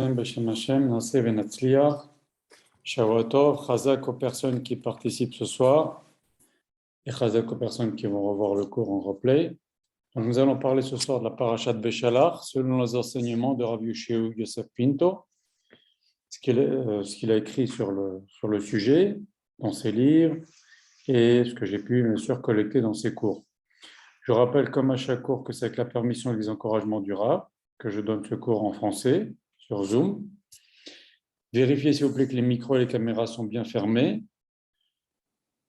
Beshem Hashem, Naseh Venatzliach, Shavuot Chazak aux personnes qui participent ce soir et Chazak aux personnes qui vont revoir le cours en replay. Donc, nous allons parler ce soir de la parashat Béchalach selon les enseignements de Rav Yeshua Yosef Pinto, ce qu'il a écrit sur le sujet dans ses livres et ce que j'ai pu bien sûr collecter dans ses cours. Je rappelle comme à chaque cours que c'est avec la permission et les encouragements du Rav que je donne ce cours en français sur Zoom. Vérifiez s'il vous plaît que les micros et les caméras sont bien fermés.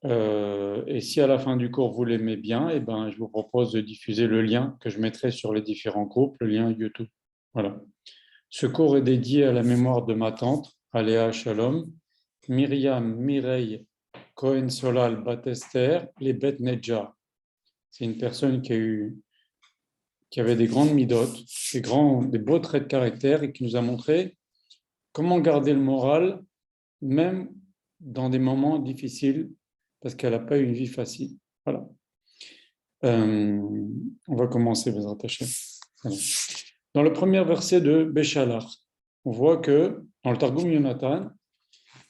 Et si à la fin du cours vous l'aimez bien, je vous propose de diffuser le lien que je mettrai sur les différents groupes, le lien YouTube. Voilà. Ce cours est dédié à la mémoire de ma tante, Aléa Shalom, Myriam Mireille Cohen Solal Batester, les Bet Nedja. C'est une personne qui avait des grandes midotes, des beaux traits de caractère et qui nous a montré comment garder le moral, même dans des moments difficiles, parce qu'elle n'a pas eu une vie facile. Voilà. On va commencer, Bezrat Hashem. Voilà. Dans le premier verset de Béchalach, on voit que, dans le Targum Yonatan,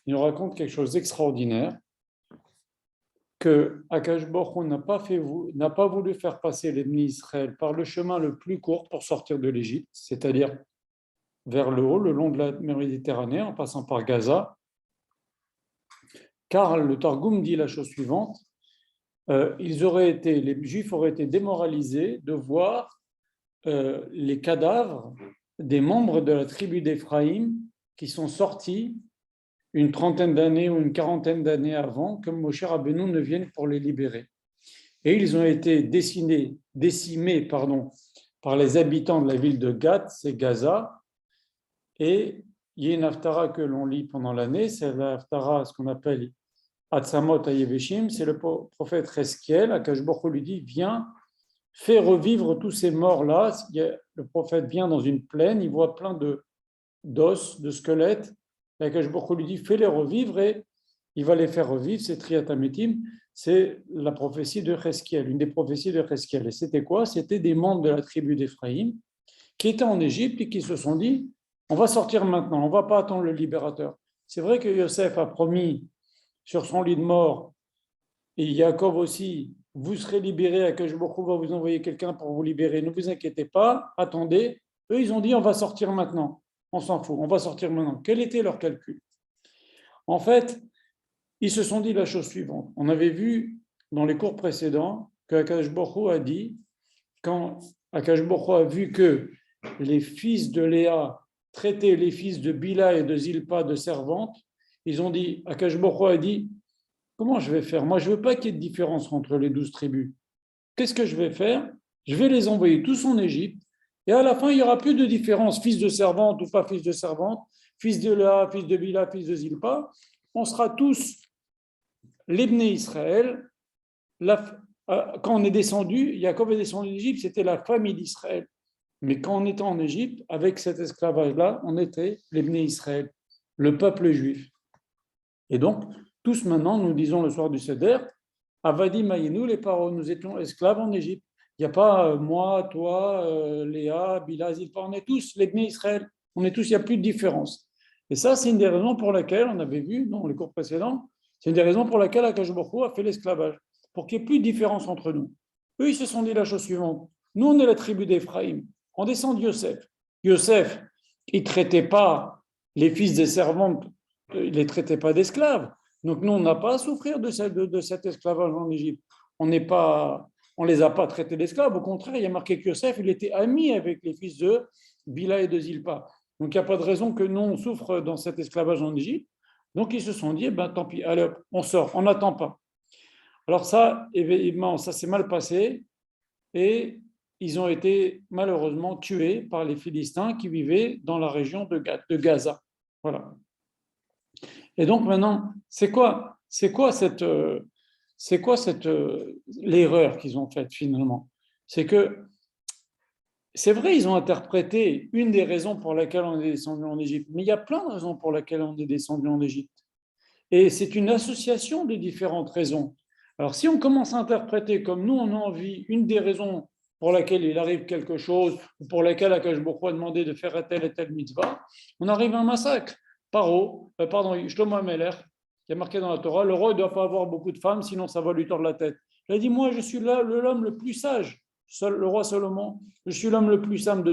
il nous raconte quelque chose d'extraordinaire, que Akash Baruch Hu n'a pas voulu faire passer l'ennemi Israël par le chemin le plus court pour sortir de l'Égypte, c'est-à-dire vers le haut, le long de la mer Méditerranée, en passant par Gaza, car le Targum dit la chose suivante, les Juifs auraient été démoralisés de voir les cadavres des membres de la tribu d'Éphraïm qui sont sortis une trentaine d'années ou une quarantaine d'années avant que Moshe Rabbeinu ne vienne pour les libérer. Et ils ont été décimés par les habitants de la ville de Gath, c'est Gaza, et il y a une haftara que l'on lit pendant l'année, c'est la haftara, ce qu'on appelle Atzamot Hayeveshim, c'est le prophète Reskiel, Akash Baruch Hu lui dit, viens, fais revivre tous ces morts-là. Le prophète vient dans une plaine, il voit plein d'os, de squelettes, et Akash Baruch Hu lui dit, fais-les revivre, et il va les faire revivre, c'est Triatametim, c'est la prophétie de Reskiel, une des prophéties de Reskiel. Et c'était quoi? C'était des membres de la tribu d'Éphraïm qui étaient en Égypte et qui se sont dit, on va sortir maintenant, on ne va pas attendre le libérateur. C'est vrai que Yosef a promis sur son lit de mort, et Yaakov aussi, vous serez libérés, Akash Baruch Hu va vous envoyer quelqu'un pour vous libérer, ne vous inquiétez pas, attendez. Eux, ils ont dit, on va sortir maintenant, on s'en fout, on va sortir maintenant. Quel était leur calcul? En fait, ils se sont dit la chose suivante. On avait vu dans les cours précédents que Akash Baruch Hu a dit, quand Akash Baruch Hu a vu que les fils de Léa traitaient les fils de Bila et de Zilpa de servantes, ils ont dit, Akash Baruch Hu a dit, comment je vais faire? Moi, je ne veux pas qu'il y ait de différence entre les 12 tribus. Qu'est-ce que je vais faire? Je vais les envoyer tous en Égypte, et à la fin, il n'y aura plus de différence, fils de servante ou pas fils de servante, fils de Léa, fils de Bila, fils de Zilpa. On sera tous les Bnei Israël. Quand on est descendu, Yaakov est descendu d'Égypte, c'était la famille d'Israël. Mais quand on était en Égypte, avec cet esclavage-là, on était les Bnei Israël, le peuple juif. Et donc, tous maintenant, nous disons le soir du Seder, Avadi Mayenu, les paroles, nous étions esclaves en Égypte. Il n'y a pas moi, toi, Léa, Bila, Zilpa, on est tous les Bnei Israël. On est tous, il n'y a plus de différence. Et ça, c'est une des raisons pour lesquelles, on avait vu dans les cours précédents, c'est une des raisons pour lesquelles Akash Baruch Hu a fait l'esclavage, pour qu'il n'y ait plus de différence entre nous. Eux, ils se sont dit la chose suivante. Nous, on est la tribu d'Éphraïm. On descend de Yosef. Yosef, il ne traitait pas les fils des servantes, il ne les traitait pas d'esclaves. Donc, nous, on n'a pas à souffrir de cet esclavage en Égypte. On ne les a pas traités d'esclaves. Au contraire, il y a marqué que Yosef, il était ami avec les fils de Bila et de Zilpa. Donc, il n'y a pas de raison que nous, on souffre dans cet esclavage en Égypte. Donc, ils se sont dit, tant pis, allez hop, on sort, on n'attend pas. Alors ça, évidemment, ça s'est mal passé et ils ont été malheureusement tués par les Philistins qui vivaient dans la région de Gaza. Voilà. Et donc maintenant, c'est quoi l'erreur qu'ils ont faite finalement? C'est que c'est vrai, ils ont interprété une des raisons pour laquelle on est descendu en Égypte, mais il y a plein de raisons pour lesquelles on est descendu en Égypte. Et c'est une association de différentes raisons. Alors, si on commence à interpréter comme nous, on a envie, une des raisons pour laquelle il arrive quelque chose, ou pour laquelle Akash Baruch Hu a demandé de faire telle et telle mitzvah, on arrive à un massacre. Shlomo HaMelech, qui est marqué dans la Torah, le roi ne doit pas avoir beaucoup de femmes, sinon ça va lui tordre la tête. Il a dit, moi je suis là, l'homme le plus sage, le roi Salomon, je suis l'homme le plus sage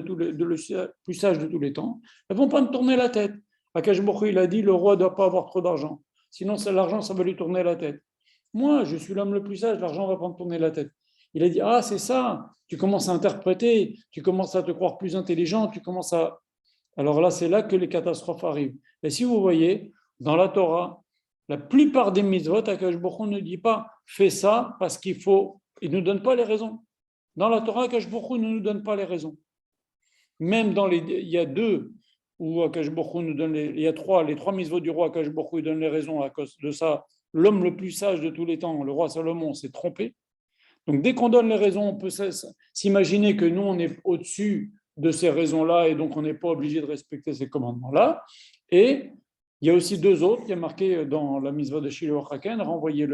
plus sage de tous les temps. Elles ne vont pas me tourner la tête. Akash Baruch Hu, il a dit, le roi ne doit pas avoir trop d'argent, sinon l'argent, ça va lui tourner la tête. Moi, je suis l'homme le plus sage, l'argent ne va pas me tourner la tête. Il a dit, ah, c'est ça, tu commences à interpréter, tu commences à te croire plus intelligent, tu commences à... Alors là, c'est là que les catastrophes arrivent. Et si vous voyez, dans la Torah, la plupart des mitzvot, Akash Baruch Hu ne dit pas fais ça parce qu'il faut. Il ne nous donne pas les raisons. Dans la Torah, Akash Baruch Hu ne nous donne pas les raisons. Même dans il y a deux où Akash Baruch Hu nous donne il y a trois, les trois mitzvot du roi, Akash Baruch Hu donne les raisons à cause de ça. L'homme le plus sage de tous les temps, le roi Salomon, s'est trompé. Donc dès qu'on donne les raisons, on peut s'imaginer que nous, on est au-dessus de ces raisons-là et donc on n'est pas obligé de respecter ces commandements-là. Et il y a aussi deux autres, il y a marqué dans la mitzvah de Shiloh Haken, renvoyer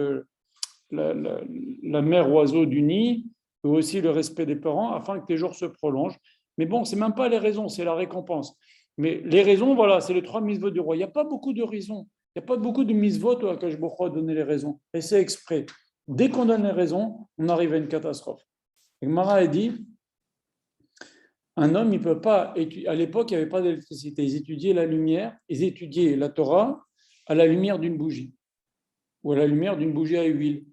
la mère oiseau du nid, et aussi le respect des parents, afin que tes jours se prolongent. Mais bon, ce n'est même pas les raisons, c'est la récompense. Mais les raisons, voilà, c'est les trois mitzvot du roi. Il n'y a pas beaucoup de raisons. Il n'y a pas beaucoup de mitzvot à Akash Baruch Hu a donné les raisons. Et c'est exprès. Dès qu'on donne les raisons, on arrive à une catastrophe. Et Gemara a dit, un homme, il ne peut pas étudier. À l'époque, il n'y avait pas d'électricité. Ils étudiaient la lumière, ils étudiaient la Torah à la lumière d'une bougie ou à la lumière d'une bougie à huile.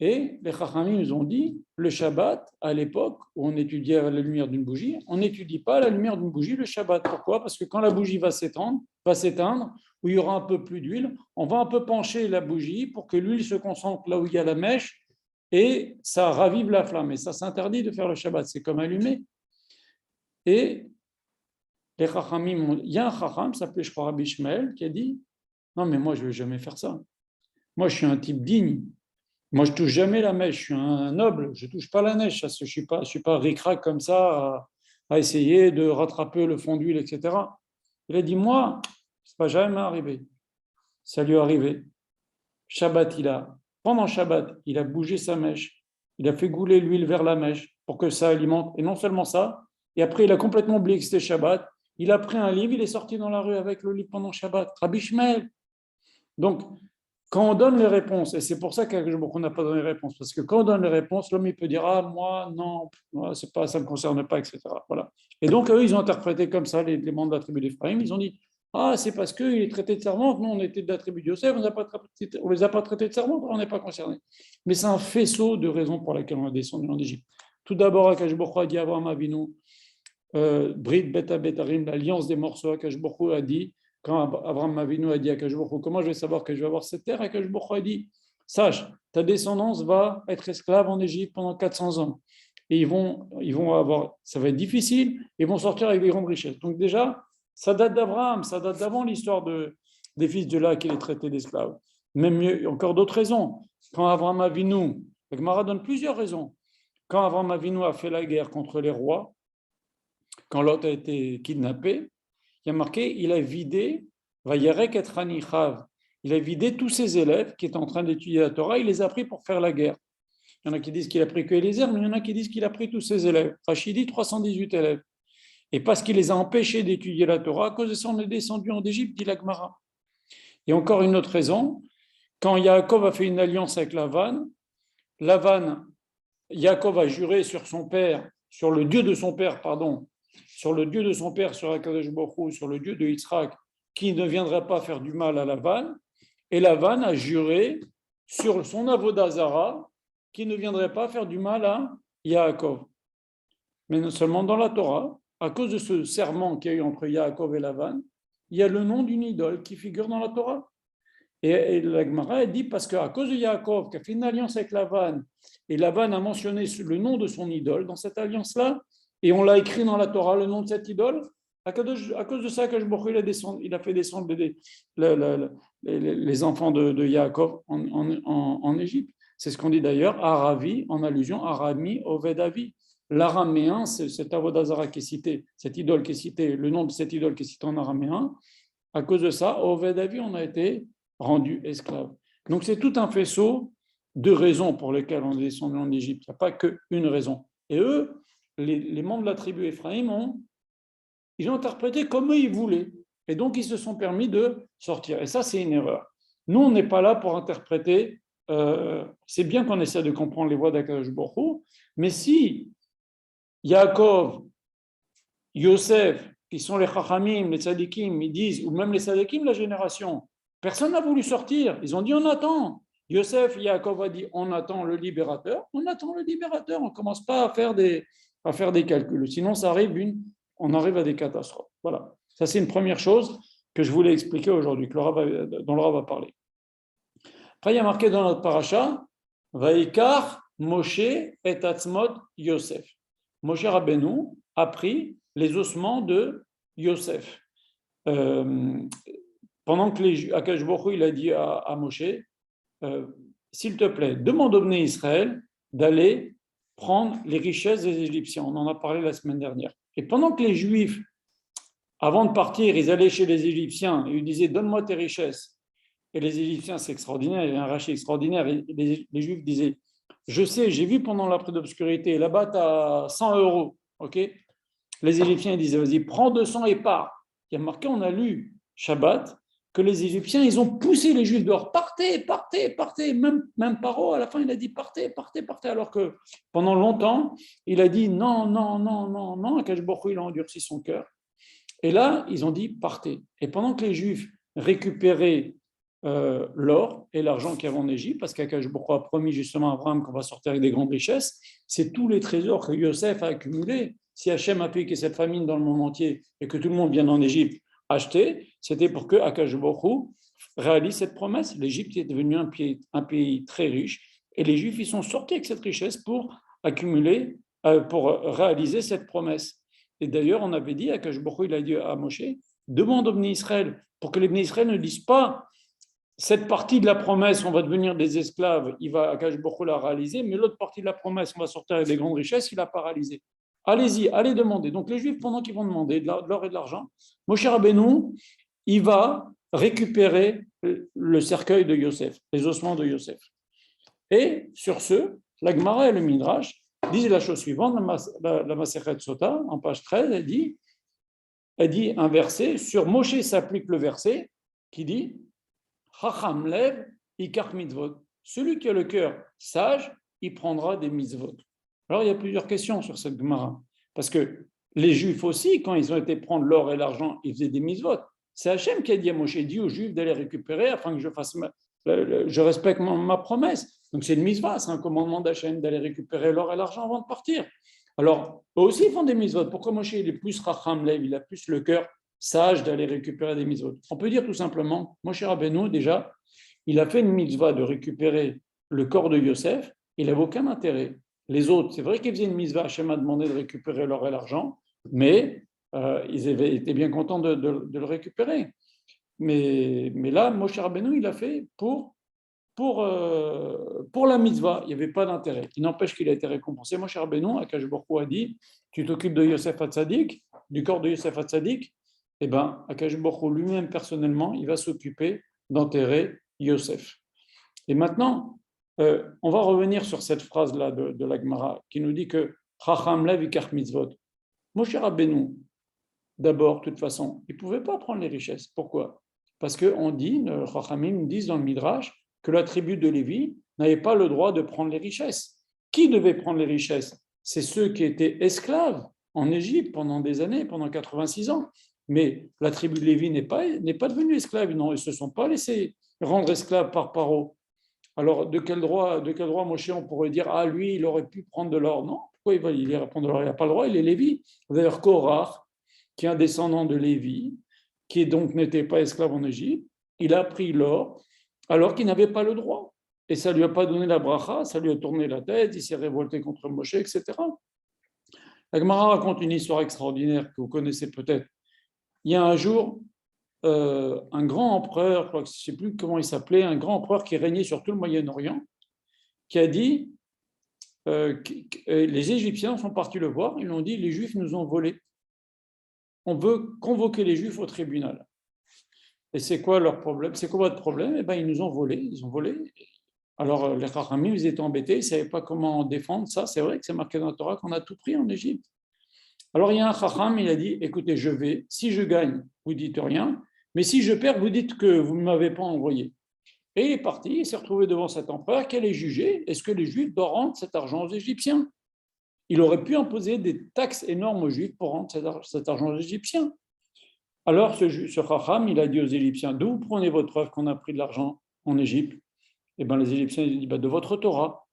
Et les Chachamim nous ont dit, le Shabbat, à l'époque où on étudiait à la lumière d'une bougie, on n'étudie pas à la lumière d'une bougie le Shabbat. Pourquoi? Parce que quand la bougie va s'éteindre, où il y aura un peu plus d'huile, on va un peu pencher la bougie pour que l'huile se concentre là où il y a la mèche et ça ravive la flamme. Et ça s'interdit de faire le Shabbat, c'est comme allumer. Et les Chachamim, il y a un Chacham, s'appelait, je crois, Rabbi Ishmael, qui a dit, non mais moi je ne vais jamais faire ça. Moi je suis un type digne. Moi, je ne touche jamais la mèche, je suis un noble, je ne touche pas la neige, je ne suis pas ric-rac comme ça à essayer de rattraper le fond d'huile, etc. Il a dit, moi, ça ne va jamais arriver. Ça lui est arrivé. Pendant Shabbat, il a bougé sa mèche, il a fait gouler l'huile vers la mèche pour que ça alimente. Et non seulement ça, et après, il a complètement oublié que c'était Shabbat. Il a pris un livre, il est sorti dans la rue avec le livre pendant Shabbat. Rabbi Ishmael. Donc, quand on donne les réponses, et c'est pour ça qu'on n'a pas donné les réponses, parce que quand on donne les réponses, l'homme il peut dire ah moi non, c'est pas, ça ne me concerne pas, etc. Voilà. Et donc eux ils ont interprété comme ça les membres de la tribu d'Éphraïm, ils ont dit ah c'est parce qu'il est traité de servante, nous on était de la tribu de Yosef, on ne les a pas traités de servante, on n'est pas concernés. Mais c'est un faisceau de raisons pour lesquelles on est descendu en Égypte. Tout d'abord, Akash Baruch Hu a dit Avraham Avinu, Brit Beta Betarim, l'alliance des morceaux, Akash Baruch Hu a dit. Quand Abraham Avinu a dit à Akash Baruch Hu, comment je vais savoir que je vais avoir cette terre, Akash Baruch Hu a dit, sache, ta descendance va être esclave en Égypte pendant 400 ans. Et ils vont avoir, ça va être difficile, ils vont sortir avec des grandes richesses. Donc déjà, ça date d'Abraham, ça date d'avant l'histoire des fils de là qui les traitaient d'esclaves. Même mieux, encore d'autres raisons. Quand Abraham Avinu, la Gemara donne plusieurs raisons. Quand Abraham Avinu a fait la guerre contre les rois, quand Lot a été kidnappé, il y a marqué, il a vidé, il a vidé tous ses élèves qui étaient en train d'étudier la Torah, il les a pris pour faire la guerre. Il y en a qui disent qu'il a pris que Eliezer, mais il y en a qui disent qu'il a pris tous ses élèves. Rachidi, 318 élèves. Et parce qu'il les a empêchés d'étudier la Torah, à cause de ça, on est descendu en Égypte, dit la Gemara. Et encore une autre raison, quand Yaakov a fait une alliance avec Lavan, Yaakov a juré sur son père, sur le Dieu de son père, sur le Dieu de son père, sur Akadosh Baruch Hu, sur le Dieu de Yitzhak, qui ne viendrait pas faire du mal à Lavan. Et Lavan a juré sur son avoda zara, qui ne viendrait pas faire du mal à Yaakov. Mais non seulement dans la Torah, à cause de ce serment qu'il y a eu entre Yaakov et Lavan, il y a le nom d'une idole qui figure dans la Torah. Et la Gemara dit parce qu'à cause de Yaakov, qui a fait une alliance avec Lavan, et Lavan a mentionné le nom de son idole dans cette alliance-là, et on l'a écrit dans la Torah, le nom de cette idole, à cause de ça, Akash Baruch Hu, il a fait descendre les enfants de Yaakov en Égypte. C'est ce qu'on dit d'ailleurs, Aravi, en allusion, Arami, Ovedavi. L'araméen, c'est cet avodazara qui est cité, cette idole qui est citée, le nom de cette idole qui est cité en araméen. À cause de ça, Ovedavi, on a été rendu esclave. Donc c'est tout un faisceau de raisons pour lesquelles on est descendu en Égypte. Il n'y a pas qu'une raison. Et eux, les membres de la tribu Ephraïm ils ont interprété comme eux ils voulaient. Et donc, ils se sont permis de sortir. Et ça, c'est une erreur. Nous, on n'est pas là pour interpréter. C'est bien qu'on essaie de comprendre les voies d'Akadosh Baruch Hu, mais si Yaakov, Yosef, qui sont les Chachamim, les Tzadikim, ils disent, ou même les Tzadikim, la génération, personne n'a voulu sortir. Ils ont dit, on attend. Yosef, Yaakov a dit, on attend le libérateur. On attend le libérateur. On ne commence pas à faire des calculs. Sinon, on arrive à des catastrophes. Voilà. Ça, c'est une première chose que je voulais expliquer aujourd'hui, dont le Rav va parler. Après, il y a marqué dans notre paracha, Vaikar Moshe et Atzmot Yosef. Moshe Rabbeinu a pris les ossements de Yosef. Pendant que Akash Baruch Hu, il a dit à Moshe, s'il te plaît, demande au Bnei Israël d'aller prendre les richesses des Égyptiens. On en a parlé la semaine dernière. Et pendant que les Juifs, avant de partir, ils allaient chez les Égyptiens et ils disaient, donne-moi tes richesses. Et les Égyptiens, c'est extraordinaire, il y a un rachat extraordinaire. Et les Juifs disaient, je sais, j'ai vu pendant l'après d'obscurité, là-bas, tu as 100 euros. Okay, les Égyptiens disaient, vas-y, prends 200 et pars. Il y a marqué, on a lu Shabbat, que les Égyptiens, ils ont poussé les Juifs dehors. Partez, partez, partez. Même Paro, à la fin, il a dit, partez, partez, partez. Alors que pendant longtemps, il a dit, non, non, non, non, non. Akash Baruch Hu, il a endurci son cœur. Et là, ils ont dit, partez. Et pendant que les Juifs récupéraient l'or et l'argent qu'il y avait en Égypte, parce qu'Akash Baruch Hu a promis justement à Abraham qu'on va sortir avec des grandes richesses, c'est tous les trésors que Yosef a accumulés. Si Hachem a pu qu'il y ait cette famine dans le monde entier et que tout le monde vienne en Égypte acheter, c'était pour que Akash Baruch Hu réalise cette promesse. L'Égypte est devenue un pays très riche et les Juifs ils sont sortis avec cette richesse pour accumuler, pour réaliser cette promesse. Et d'ailleurs, on avait dit, Akash Baruch Hu, il a dit à Moshe, demande aux Bnei Israël, pour que les Bnei Israël ne disent pas cette partie de la promesse, on va devenir des esclaves, Akash Baruch Hu l'a réalisé, mais l'autre partie de la promesse, on va sortir avec des grandes richesses, il l'a paralysé. Allez-y, allez demander. Donc les Juifs, pendant qu'ils vont demander de l'or et de l'argent, Moshe Rabbeinu, il va récupérer le cercueil de Yosef, les ossements de Yosef. Et sur ce, la Gemara et le Midrash disent la chose suivante, la Masechet Sota, en page 13, elle dit un verset, sur Moshe s'applique le verset qui dit Chacham lev ikach mitzvot. Celui qui a le cœur sage, il prendra des mitzvot. Alors il y a plusieurs questions sur cette Gemara, parce que les Juifs aussi, quand ils ont été prendre l'or et l'argent, ils faisaient des mitzvot. C'est Hachem qui a dit à Moshe, dit aux Juifs d'aller récupérer afin que je respecte ma promesse. Donc c'est une mitzvah, c'est un commandement d'Hachem d'aller récupérer l'or et l'argent avant de partir. Alors, eux aussi ils font des mitzvot. Pourquoi Moshe il est plus Chacham lev, il a plus le cœur sage d'aller récupérer des mitzvot? On peut dire tout simplement, Moshe Rabbeinu déjà, il a fait une mitzvah de récupérer le corps de Yosef, il n'avait aucun intérêt. Les autres, c'est vrai qu'ils faisaient une mitzvah, Hachem a demandé de récupérer l'or et l'argent, mais ils avaient été bien contents de le récupérer. Mais là, Moshe Rabbeinu, il a fait pour la mitzvah, il n'y avait pas d'intérêt. Il n'empêche qu'il a été récompensé. Moshe Rabbeinu, Akash Baruch Hu a dit, tu t'occupes de Yosef Hatzadik, du corps de Yosef Hatzadik, eh bien, Akash Baruch Hu lui-même personnellement, il va s'occuper d'enterrer Yosef. Et maintenant, on va revenir sur cette phrase-là de la Gemara qui nous dit que Chacham lev ikach mitzvot. Moshe Rabbeinu, d'abord, de toute façon, il ne pouvait pas prendre les richesses. Pourquoi? Parce qu'on dit, les Chachamim disent dans le Midrash, que la tribu de Lévi n'avait pas le droit de prendre les richesses. Qui devait prendre les richesses? C'est ceux qui étaient esclaves en Égypte pendant des années, pendant 86 ans. Mais la tribu de Lévi n'est pas devenue esclave. Non, ils ne se sont pas laissés rendre esclaves par Paro. Alors, de quel droit Moshe, on pourrait dire, ah, lui, il aurait pu prendre de l'or? Non, pourquoi il irait prendre de l'or? Il n'a pas le droit, il est Lévi. D'ailleurs, Korach, qui est un descendant de Lévi, qui donc n'était pas esclave en Égypte, il a pris l'or alors qu'il n'avait pas le droit. Et ça ne lui a pas donné la bracha, ça lui a tourné la tête, il s'est révolté contre Moshe, etc. La Gemara raconte une histoire extraordinaire que vous connaissez peut-être. Il y a un jour, un grand empereur, je ne sais plus comment il s'appelait, un grand empereur qui régnait sur tout le Moyen-Orient, qui a dit, les Égyptiens sont partis le voir, ils lui ont dit, les Juifs nous ont volés. On veut convoquer les Juifs au tribunal. Et c'est quoi leur problème? C'est quoi votre problème? Eh bien, ils nous ont volés, ils ont volé. Alors, les Chachamim, ils étaient embêtés, ils ne savaient pas comment défendre ça. C'est vrai que c'est marqué dans la Torah qu'on a tout pris en Égypte. Alors, il y a un Chacham, il a dit, écoutez, je vais, si je gagne, vous dites rien, mais si je perds, vous dites que vous ne m'avez pas envoyé. Et il est parti, il s'est retrouvé devant cet empereur qui allait juger, est-ce que les Juifs doivent rendre cet argent aux Égyptiens? Il aurait pu imposer des taxes énormes aux Juifs pour rendre cet argent aux Égyptiens. Alors, ce Chacham, il a dit aux Égyptiens, d'où vous prenez votre preuve qu'on a pris de l'argent en Égypte? Eh bien, les Égyptiens, ils ont dit, de votre Torah.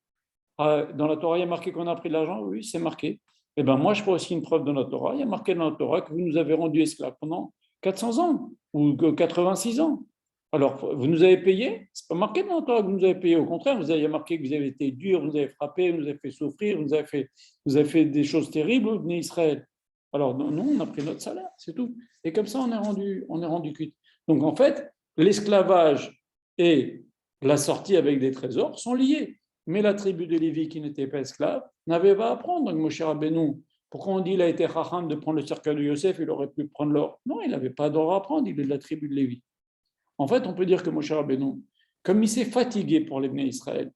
Ah, dans la Torah, il y a marqué qu'on a pris de l'argent? Oui, c'est marqué. Eh bien, moi, je prends aussi une preuve dans la Torah. Il y a marqué dans la Torah que vous nous avez rendus esclaves pendant 400 ans ou 86 ans. Alors, vous nous avez payé? Ce n'est pas marqué dans la Torah que vous nous avez payé. Au contraire, vous avez marqué que vous avez été dur, vous avez frappé, vous avez fait souffrir, vous avez fait des choses terribles au Bnei Israël. Alors, non, on a pris notre salaire, c'est tout. Et comme ça, on est rendu quitte. Donc, en fait, l'esclavage et la sortie avec des trésors sont liés. Mais la tribu de Lévi, qui n'était pas esclave, n'avait pas à prendre. Donc, Moshe Rabbeinu, pourquoi on dit qu'il a été chacham de prendre le cercueil de Yosef, il aurait pu prendre l'or? Non, il n'avait pas d'or à prendre, il est de la tribu de Lévi. En fait, on peut dire que Moshe Rabbeinu, comme il s'est fatigué pour les Bnei Israël,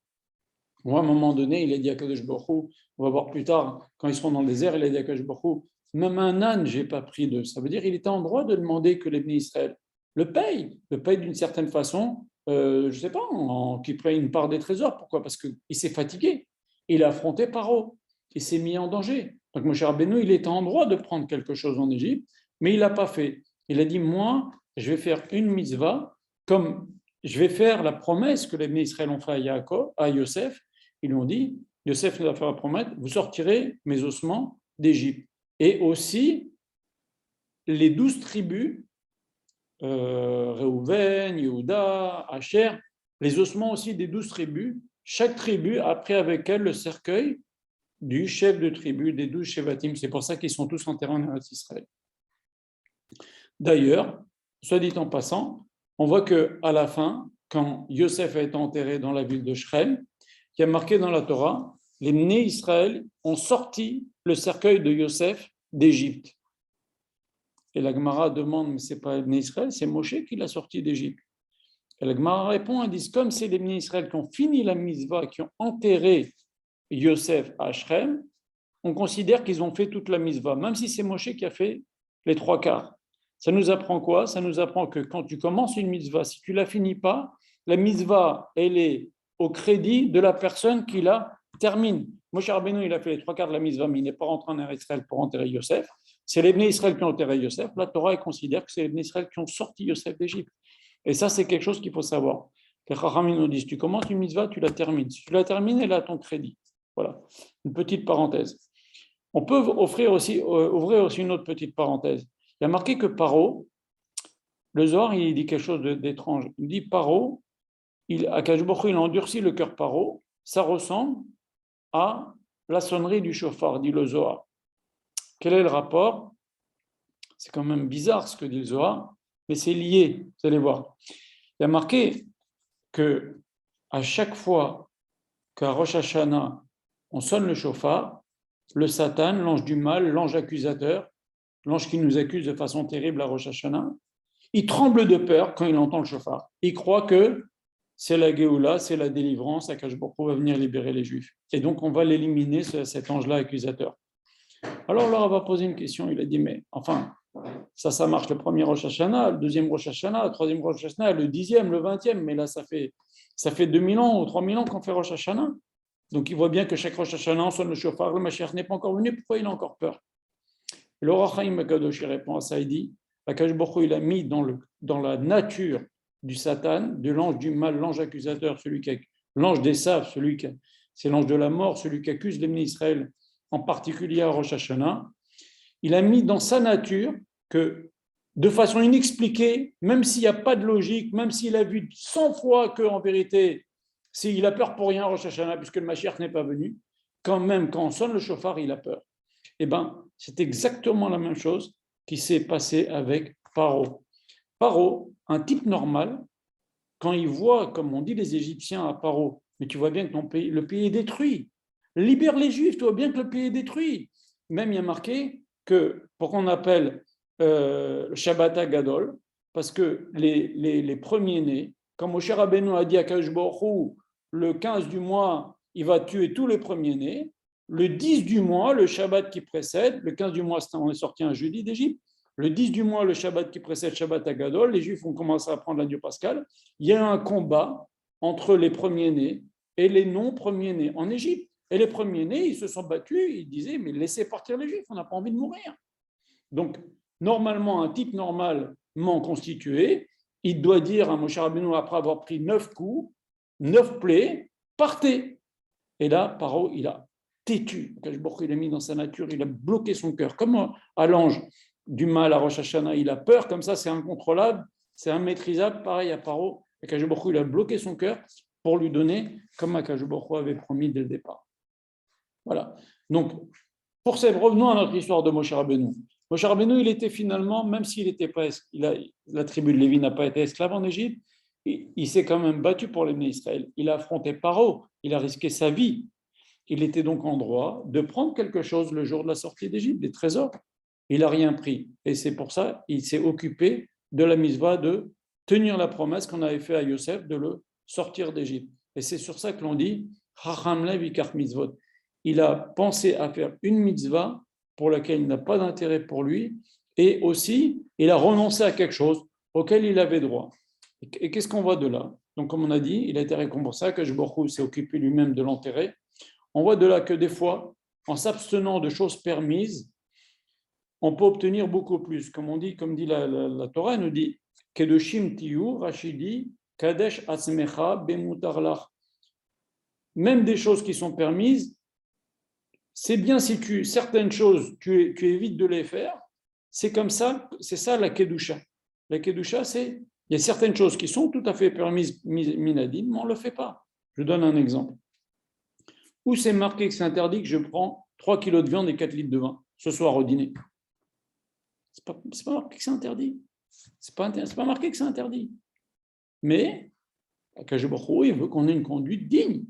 à un moment donné, il a dit à Kadosh Baruch Hu, on va voir plus tard, quand ils seront dans le désert, il a dit à Kadosh Baruch Hu, même un âne, je n'ai pas pris d'eux. Ça veut dire qu'il était en droit de demander que les Bnei Israël le payent d'une certaine façon, je ne sais pas, qu'il prenne une part des trésors. Pourquoi? Parce qu'il s'est fatigué. Il a affronté Paro. Il s'est mis en danger. Donc, Moshe Rabbeinu, il était en droit de prendre quelque chose en Égypte, mais il ne l'a pas fait. Il a dit, moi, je vais faire une mitzvah, comme je vais faire la promesse que les Bnei Israël ont fait à Yaakov, à Yosef. Ils lui ont dit, Yosef nous a fait la promesse, vous sortirez mes ossements d'Égypte. Et aussi, les 12 tribus, Réhouven, Yehuda, Asher, les ossements aussi des 12 tribus, chaque tribu a pris avec elle le cercueil du chef de tribu, des 12 Shevatim. C'est pour ça qu'ils sont tous enterrés en Israël. D'ailleurs, soit dit en passant, on voit qu'à la fin, quand Yosef a été enterré dans la ville de Shrem, il y a marqué dans la Torah, les Bnei Israël ont sorti le cercueil de Yosef d'Égypte. Et la Gemara demande, mais ce n'est pas les Bnei Israël, c'est Moshe qui l'a sorti d'Égypte. Et la Gemara répond, elle dit, comme c'est les Bnei Israël qui ont fini la mitzvah, qui ont enterré Yosef à Shrem, on considère qu'ils ont fait toute la mitzvah, même si c'est Moshe qui a fait les 3/4. Ça nous apprend quoi? Ça nous apprend que quand tu commences une mitzvah, si tu ne la finis pas, la mitzvah, elle est au crédit de la personne qui la termine. Moshe Rabbeinu, il a fait les 3/4 de la mitzvah, mais il n'est pas rentré en Israël pour enterrer Yosef. C'est les Bnei Israël qui ont enterré Yosef. La Torah considère que c'est les Bnei Israël qui ont sorti Yosef d'Égypte. Et ça, c'est quelque chose qu'il faut savoir. Les Chachamim nous disent, tu commences une mitzvah, tu la termines. Si tu la termines, elle a ton crédit. Voilà, une petite parenthèse. On peut ouvrir aussi une autre petite parenthèse. Il y a marqué que Paro, le Zohar, il dit quelque chose d'étrange. Il dit Paro, Akadosh Baruch Hu, il endurcit le cœur Paro, ça ressemble à la sonnerie du chauffard, dit le Zohar. Quel est le rapport? C'est quand même bizarre ce que dit le Zohar, mais c'est lié, vous allez voir. Il y a marqué que à chaque fois qu'à Rosh Hashanah, on sonne le chauffard, le Satan, l'ange du mal, l'ange accusateur, l'ange qui nous accuse de façon terrible à Rosh Hashanah, il tremble de peur quand il entend le chauffard. Il croit que c'est la Géoula, c'est la délivrance, Akadosh Baruch Hu va venir libérer les Juifs. Et donc, on va l'éliminer, cet ange-là accusateur. Alors, on leur va poser une question. Il a dit, mais enfin, ça marche le premier Rosh Hashanah, le deuxième Rosh Hashanah, le troisième Rosh Hashanah, le 10e, le 20e, mais là, ça fait 2000 ans ou 3000 ans qu'on fait Rosh Hashanah. Donc, il voit bien que chaque Rosh Hashanah, on sonne le chauffard, le Mashiach n'est pas encore venu, pourquoi il a encore peur? Le Or HaChaim Akadosh répond à ça, il dit, Akadosh Baruch Hu, il a mis dans la nature du Satan, de l'ange du mal, l'ange accusateur, l'ange des saves, c'est l'ange de la mort, celui qui accuse les Bnei Israël, en particulier à Rosh Hashanah, il a mis dans sa nature que, de façon inexpliquée, même s'il n'y a pas de logique, même s'il a vu 100 fois qu'en vérité, s'il a peur pour rien à Rosh Hashanah, puisque le Mashiach n'est pas venu, quand même, quand on sonne le chauffard, il a peur. Eh bien, c'est exactement la même chose qui s'est passé avec Paro. Paro, un type normal, quand il voit, comme on dit les Égyptiens à Paro, mais tu vois bien que le pays est détruit. Libère les Juifs, tu vois bien que le pays est détruit. Même il y a marqué que, pour qu'on appelle Shabbat Gadol, parce que les premiers-nés, quand Moshe Rabbeinu a dit à Akadosh Baruch Hu, le 15 du mois, il va tuer tous les premiers-nés. Le 10 du mois, le Shabbat qui précède, le 15 du mois, on est sorti un jeudi d'Égypte. Le 10 du mois, le Shabbat qui précède Shabbat Agadol, les Juifs ont commencé à prendre l'agneau pascal. Il y a un combat entre les premiers-nés et les non-premiers-nés en Égypte. Et les premiers-nés, ils se sont battus, ils disaient, mais laissez partir les Juifs, on n'a pas envie de mourir. Donc, normalement, un type normalement constitué, il doit dire à Moshe Rabbeinu, après avoir pris 9 coups, 9 plaies, partez. Et là, Paro, il a têtu. Il a mis dans sa nature, il a bloqué son cœur. Comme à l'ange du mal à Rosh Hashanah, il a peur, comme ça, c'est incontrôlable, c'est immaîtrisable. Pareil à Paro, Akash Baruch Hu, il a bloqué son cœur pour lui donner, comme Akash Baruch Hu avait promis dès le départ. Voilà. Donc, pour cette, revenons à notre histoire de Moshe Rabbeinu. Moshe Rabbeinu, il était finalement, même s'il n'était pas, la tribu de Lévi n'a pas été esclave en Égypte, il s'est quand même battu pour l'amener Israël. Il a affronté Paro, il a risqué sa vie. Il était donc en droit de prendre quelque chose le jour de la sortie d'Égypte, des trésors. Il n'a rien pris. Et c'est pour ça qu'il s'est occupé de la mitzvah de tenir la promesse qu'on avait faite à Yosef de le sortir d'Égypte. Et c'est sur ça que l'on dit Chacham lev yikach mitzvot. Il a pensé à faire une mitzvah pour laquelle il n'a pas d'intérêt pour lui, et aussi, il a renoncé à quelque chose auquel il avait droit. Et qu'est-ce qu'on voit de là? Donc, comme on a dit, il a été récompensé, que Baruch Hu s'est occupé lui-même de l'enterrer. On voit de là que des fois, en s'abstenant de choses permises, on peut obtenir beaucoup plus. Comme on dit, comme dit la Torah, elle nous dit Kedoshim tiyu, Rachidi, Kadesh atzmecha bemutarlach. Même des choses qui sont permises, c'est bien si certaines choses, tu évites de les faire. C'est comme ça, c'est ça la Kedusha. La Kedusha, il y a certaines choses qui sont tout à fait permises, minadim, mais on ne le fait pas. Je donne un exemple. Où c'est marqué que c'est interdit que je prends 3 kilos de viande et 4 litres de vin ce soir au dîner. C'est pas marqué que c'est interdit. C'est pas marqué que c'est interdit. Mais, Akash Baruch Hu, il veut qu'on ait une conduite digne.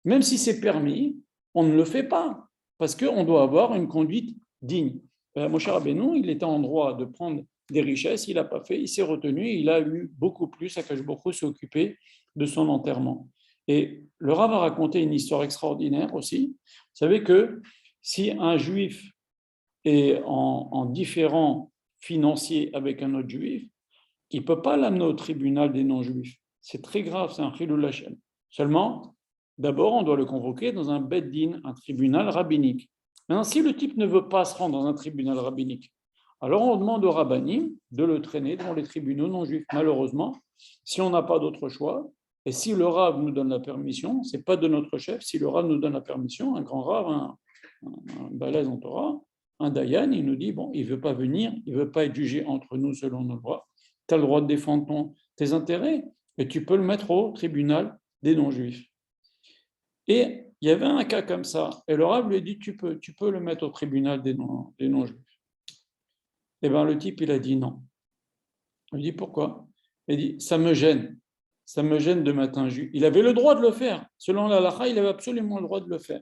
Même si c'est permis, on ne le fait pas, parce qu'on doit avoir une conduite digne. Moshe Rabbeinu, il était en droit de prendre des richesses, il n'a pas fait, il s'est retenu, il a eu beaucoup plus, Akash Baruch Hu s'est occupé de son enterrement. Et le Rav a raconté une histoire extraordinaire aussi. Vous savez que si un juif est en différend financier avec un autre juif, il ne peut pas l'amener au tribunal des non-juifs. C'est très grave, c'est un chilul Hashem. Seulement, d'abord, on doit le convoquer dans un bet din, un tribunal rabbinique. Maintenant, si le type ne veut pas se rendre dans un tribunal rabbinique, alors on demande au rabbinim de le traîner devant les tribunaux non-juifs. Malheureusement, si on n'a pas d'autre choix, et si le rav nous donne la permission, ce n'est pas de notre chef, si le rav nous donne la permission, un grand rav, un balèze en Torah, un dayan, il nous dit, bon, il ne veut pas venir, il ne veut pas être jugé entre nous selon nos lois, tu as le droit de défendre tes intérêts, et tu peux le mettre au tribunal des non-juifs. Et il y avait un cas comme ça, et le rav lui a dit, tu peux le mettre au tribunal des non-juifs. Et bien le type, il a dit non. Il dit, pourquoi? Il dit, ça me gêne de mettre un juif. Il avait le droit de le faire. Selon la halakha, il avait absolument le droit de le faire.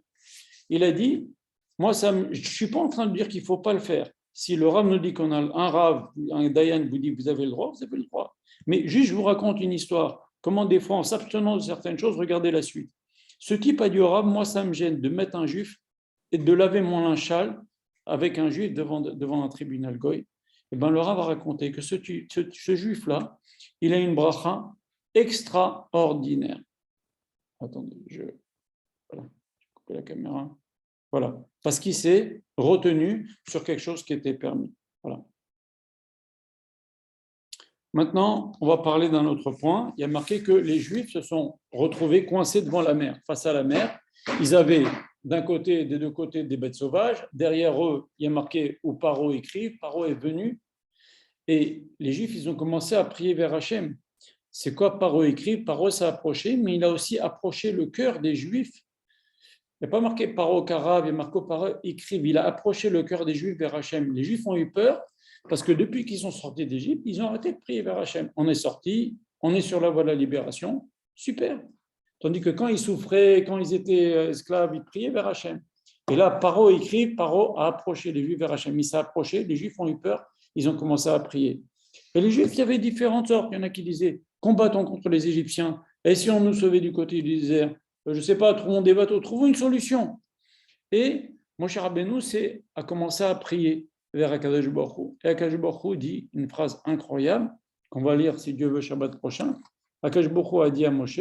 Il a dit, moi, je ne suis pas en train de dire qu'il ne faut pas le faire. Si le rav nous dit qu'on a un rav, un dayan vous dit que vous avez le droit, vous avez le droit. Mais juste, je vous raconte une histoire. Comment des fois, en s'abstenant de certaines choses, regardez la suite. Ce type a dit au rav, moi, ça me gêne de mettre un juif et de laver mon linge sale avec un juif devant un tribunal goy. Et bien, le rav a raconté que ce juif-là, il a une bracha extraordinaire. Attendez, voilà, je coupe la caméra. Voilà, parce qu'il s'est retenu sur quelque chose qui était permis. Voilà. Maintenant, on va parler d'un autre point. Il y a marqué que les Juifs se sont retrouvés coincés devant la mer, face à la mer. Ils avaient des deux côtés des bêtes sauvages. Derrière eux, il y a marqué où Paro écrit. Paro est venu. Et les Juifs, ils ont commencé à prier vers Hachem. C'est quoi Paro écrit? Paro s'est approché, mais il a aussi approché le cœur des Juifs. Il n'y a pas marqué Paro Karav, il y a marqué Paro écrive. Il a approché le cœur des Juifs vers Hachem. Les Juifs ont eu peur parce que depuis qu'ils sont sortis d'Égypte, ils ont arrêté de prier vers Hachem. On est sortis, on est sur la voie de la libération, super. Tandis que quand ils souffraient, quand ils étaient esclaves, ils priaient vers Hachem. Et là, Paro écrit, Paro a approché les Juifs vers Hachem. Il s'est approché, les Juifs ont eu peur, ils ont commencé à prier. Et les Juifs, il y avait différentes sortes. Il y en a qui disaient combattons contre les Égyptiens Et si on nous sauvait du côté du désert, je ne sais pas, trouvons des bateaux, trouvons une solution. Et Moshe Rabbeinu a commencé à prier vers Akadosh Baruch Hu. Et Akadosh Baruch Hu dit une phrase incroyable qu'on va lire si Dieu veut Shabbat prochain. Akadosh Baruch Hu a dit à Moshe,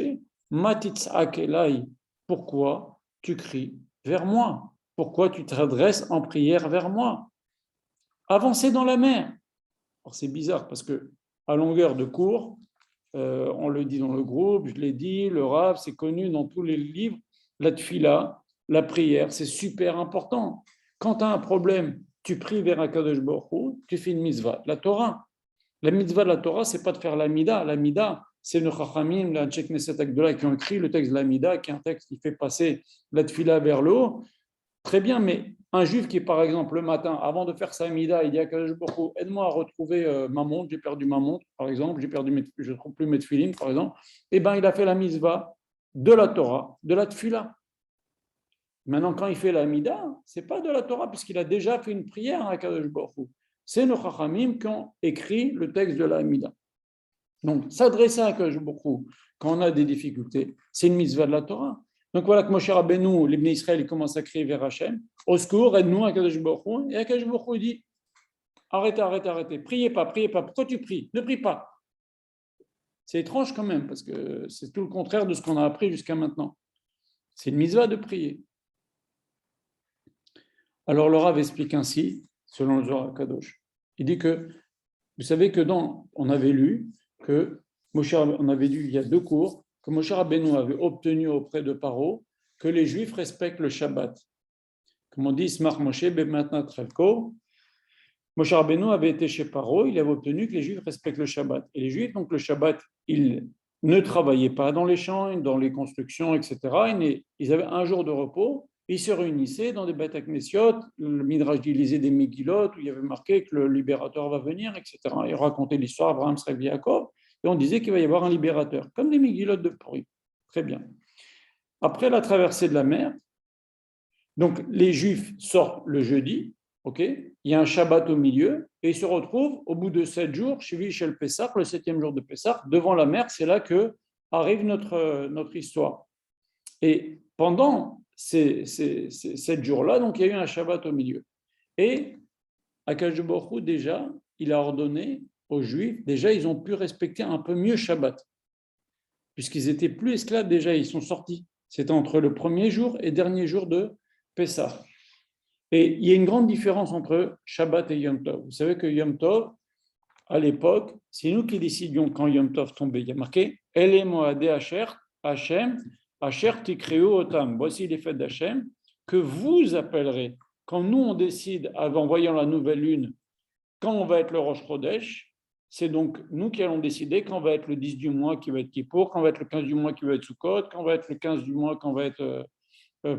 Matitzak Elai, pourquoi tu cries vers moi? Pourquoi tu t'adresses en prière vers moi? Avancez dans la mer. Alors c'est bizarre parce que à longueur de cours, on le dit dans le groupe, je l'ai dit, le Rav, c'est connu dans tous les livres, la tfila, la prière, c'est super important. Quand tu as un problème, tu pries vers Akadosh Baruch Hu, tu fais une mitzvah. La Torah, la mitzvah de la Torah, c'est pas de faire l'amida. L'amida, c'est le Chachamim, la Tchek Neset Agdola qui ont écrit le texte de l'amida, qui est un texte qui fait passer la tfila vers le haut. Très bien, mais un juif qui, par exemple, le matin, avant de faire sa mida, il dit à Kadosh Baruch Hu, aide-moi à retrouver ma montre, j'ai perdu ma montre, par exemple, je ne trouve plus mes tefilines, par exemple, eh bien, il a fait la mitzvah de la Torah, de la tefila. Maintenant, quand il fait la mida, ce n'est pas de la Torah, puisqu'il a déjà fait une prière à Kadosh Baruch Hu. C'est nos chachamim qui ont écrit le texte de la mida. Donc, s'adresser à Kadosh Baruch Hu quand on a des difficultés, c'est une mitzvah de la Torah. Donc voilà que Moshe Rabbeinu, l'Ibn Israël, il commence à crier vers Hachem, au secours, aide-nous, Akadosh Baruch Hu. Et Akadosh Baruch Hu dit, arrêtez, priez pas, pourquoi tu pries? Ne prie pas. C'est étrange quand même, parce que c'est tout le contraire de ce qu'on a appris jusqu'à maintenant. C'est une mitzvah de prier. Alors le Rav explique ainsi, selon le Zohar Kadosh. Il dit que, vous savez que on avait lu que on avait lu il y a 2 cours, que Moshe Rabbeinu avait obtenu auprès de Paro que les Juifs respectent le Shabbat. Comme on dit, Smach Moshe bematnat Trelko. Moshe Rabbeinu avait été chez Paro, il avait obtenu que les Juifs respectent le Shabbat. Et les Juifs, donc le Shabbat, ils ne travaillaient pas dans les champs, dans les constructions, etc. Ils avaient un jour de repos. Ils se réunissaient dans des bêtes knessiot, le Midrash lisait des Megillot, où il y avait marqué que le libérateur va venir, etc. Ils racontaient l'histoire d'Abraham, Srek, Yaakov. Et on disait qu'il va y avoir un libérateur, comme des Megillot de Purim. Très bien. Après la traversée de la mer, donc les Juifs sortent le jeudi, ok, il y a un Shabbat au milieu, et ils se retrouvent au bout de 7 jours, chez le Pessah, le 7e jour de Pessah, devant la mer, c'est là que arrive notre histoire. Et pendant ces 7 jours-là, donc il y a eu un Shabbat au milieu. Et Akadosh Baruch Hu, déjà, il a ordonné aux Juifs, déjà, ils ont pu respecter un peu mieux Shabbat, puisqu'ils étaient plus esclaves déjà, ils sont sortis. C'était entre le premier jour et dernier jour de Pessah. Et il y a une grande différence entre Shabbat et Yom Tov. Vous savez que Yom Tov, à l'époque, c'est nous qui décidions quand Yom Tov tombait. Il y a marqué Ele Moadé Asher, Hashem, Asher Tikreu Otam. Voici les fêtes d'Hachem que vous appellerez. Quand nous, on décide, en voyant la nouvelle lune, quand on va être le Rosh Chodesh, c'est donc nous qui allons décider quand va être le 10 du mois qui va être Kippour, quand va être le 15 du mois qui va être Sukkot, quand va être le 15 du mois quand va être